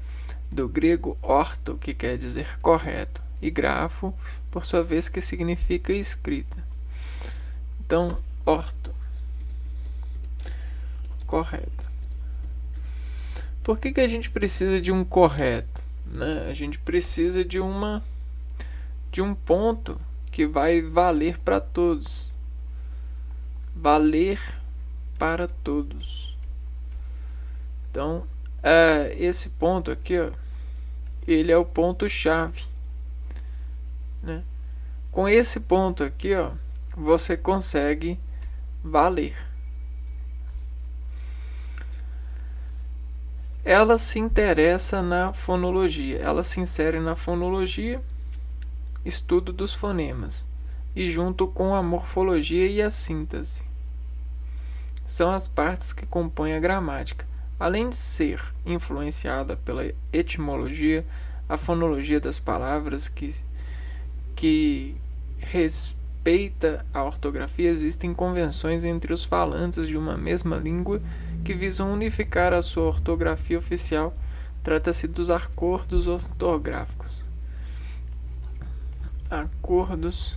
do grego orto, que quer dizer correto, e grafo, por sua vez, que significa escrita. Então, orto, correto. Por que a gente precisa de um correto, né? A gente precisa de um ponto que vai valer para todos. Valer para todos. Então, esse ponto aqui, ó, ele é o ponto-chave, né? Com esse ponto aqui, ó, você consegue valer. Ela se interessa na fonologia. Ela se insere na fonologia, estudo dos fonemas, e junto com a morfologia e a síntese. São as partes que compõem a gramática. Além de ser influenciada pela etimologia, a fonologia das palavras que respeita a ortografia, existem convenções entre os falantes de uma mesma língua que visam unificar a sua ortografia oficial. Trata-se dos acordos ortográficos. Acordos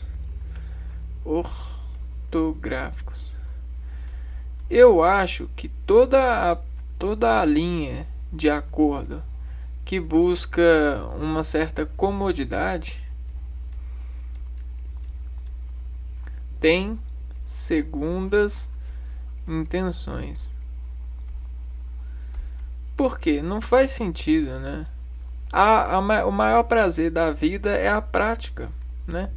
ortográficos. Eu acho que toda a linha de acordo que busca uma certa comodidade tem segundas intenções. Por quê? Não faz sentido, né? O maior prazer da vida é a prática, né?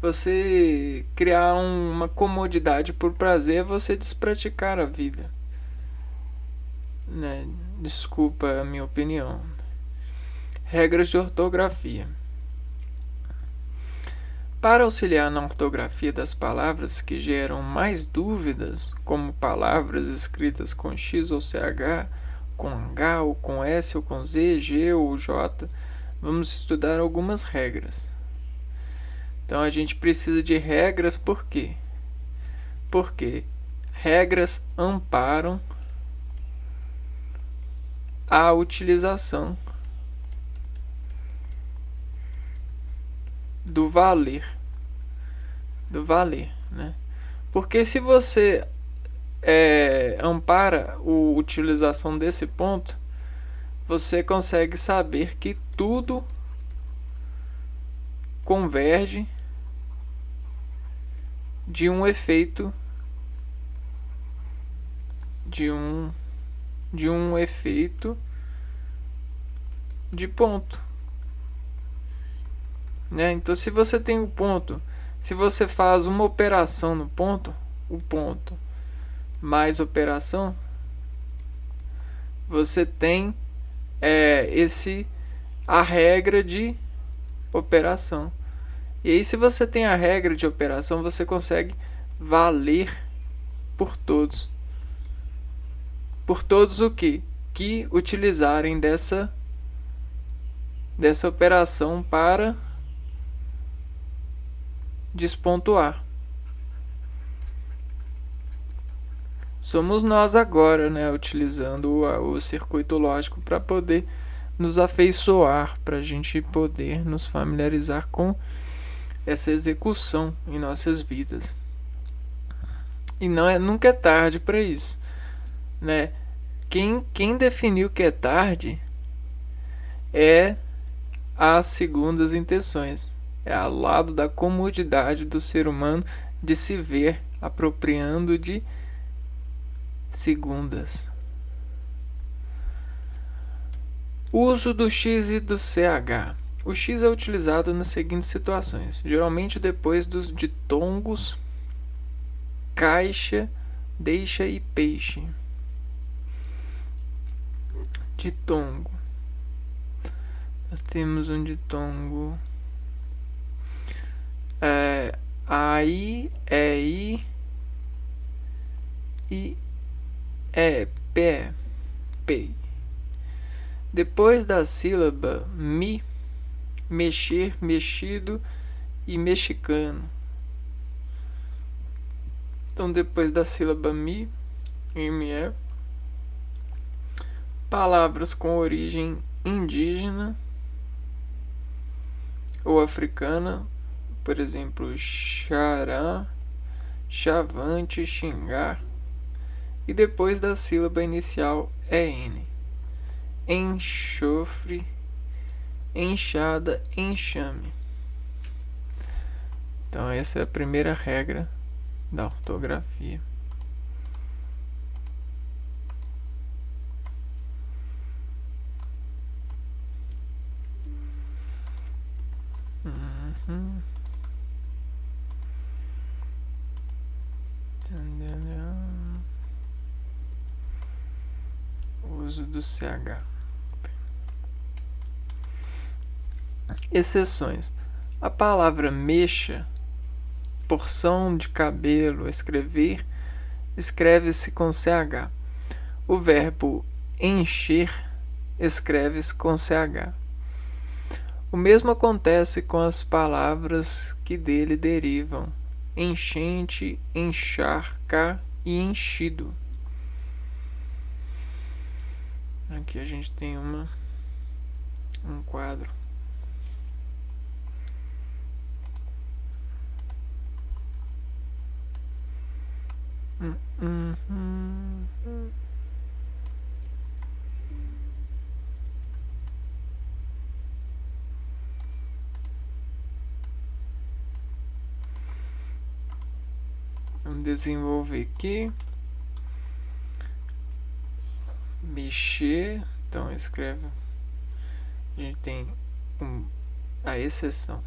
Você criar uma comodidade por prazer é você despraticar a vida, né? Desculpa a minha opinião. Regras de ortografia. Para auxiliar na ortografia das palavras que geram mais dúvidas, como palavras escritas com X ou CH, com H ou com S ou com Z, G ou J, vamos estudar algumas regras. Então a gente precisa de regras, por quê? Porque regras amparam a utilização do valer, né? Porque se você ampara a utilização desse ponto, você consegue saber que tudo converge de um efeito de ponto, né? Então, se você tem um ponto, se você faz uma operação no ponto, o ponto mais operação, você tem a regra de operação. E aí, se você tem a regra de operação, você consegue valer por todos. Por todos o quê? Que utilizarem dessa operação para despontuar. Somos nós agora, né, utilizando o circuito lógico para poder nos afeiçoar, para a gente poder nos familiarizar com essa execução em nossas vidas. E nunca é tarde para isso, né? Quem definiu que é tarde é as segundas intenções. É ao lado da comodidade do ser humano de se ver apropriando de segundas. Uso do X e do CH. O X é utilizado nas seguintes situações, geralmente depois dos ditongos caixa, deixa e peixe. Ditongo. Nós temos um ditongo. Aí, i e pé, pei. Depois da sílaba mi, mexer, mexido e mexicano. Então, depois da sílaba mi, me, palavras com origem indígena ou africana, por exemplo, xará, chavante, xingar, e depois da sílaba inicial en. Enxofre, enxada, enxame. Então essa é a primeira regra da ortografia. Uso do CH. Exceções. A palavra mexa, porção de cabelo, escrever, escreve-se com CH. O verbo encher escreve-se com CH. O mesmo acontece com as palavras que dele derivam: enchente, encharcar e enchido. Aqui a gente tem um quadro. Vamos desenvolver aqui. Mexer. Então escreve. A gente tem a exceção.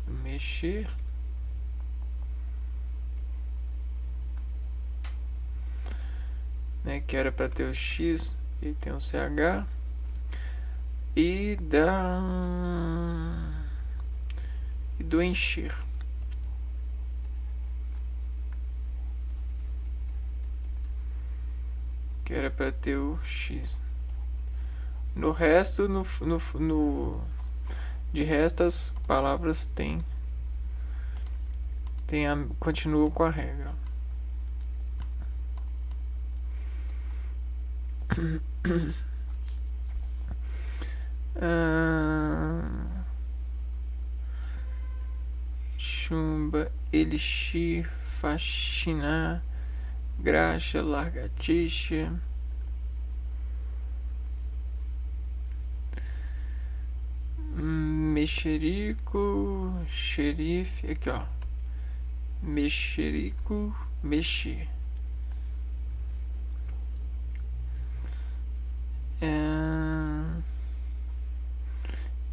Mexer. Né, que era para ter o X e tem o CH. E do encher. Que era para ter o X. No resto, de resto, as palavras continuam com a regra. Chumba, elixir, faxinar, graxa, largatixa, mexerico, xerife, aqui ó, mexerico, mexer.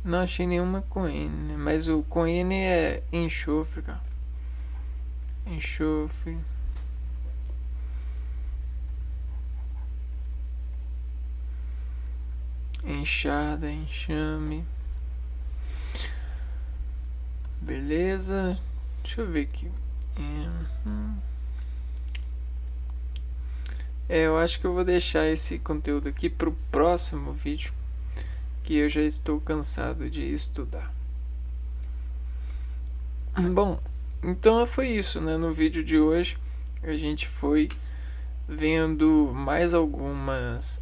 Não achei nenhuma com N, né? Mas o com N é enxofre, cara. Enxofre. Enxada, enxame. Beleza. Deixa eu ver aqui. Eu acho que eu vou deixar esse conteúdo aqui pro próximo vídeo, que eu já estou cansado de estudar. Bom, então foi isso, né? No vídeo de hoje a gente foi vendo mais algumas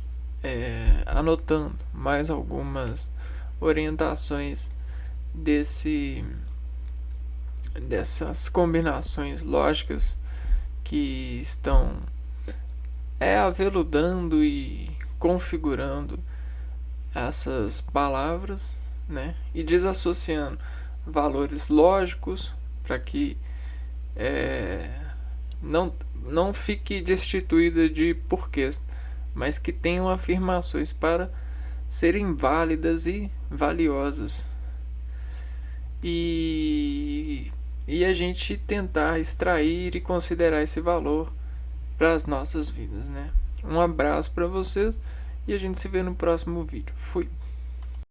anotando mais algumas orientações dessas combinações lógicas que estão aveludando e configurando essas palavras, né, e desassociando valores lógicos para que não fique destituída de porquês, mas que tenham afirmações para serem válidas e valiosas. E a gente tentar extrair e considerar esse valor para as nossas vidas, né? Um abraço para vocês e a gente se vê no próximo vídeo. Fui!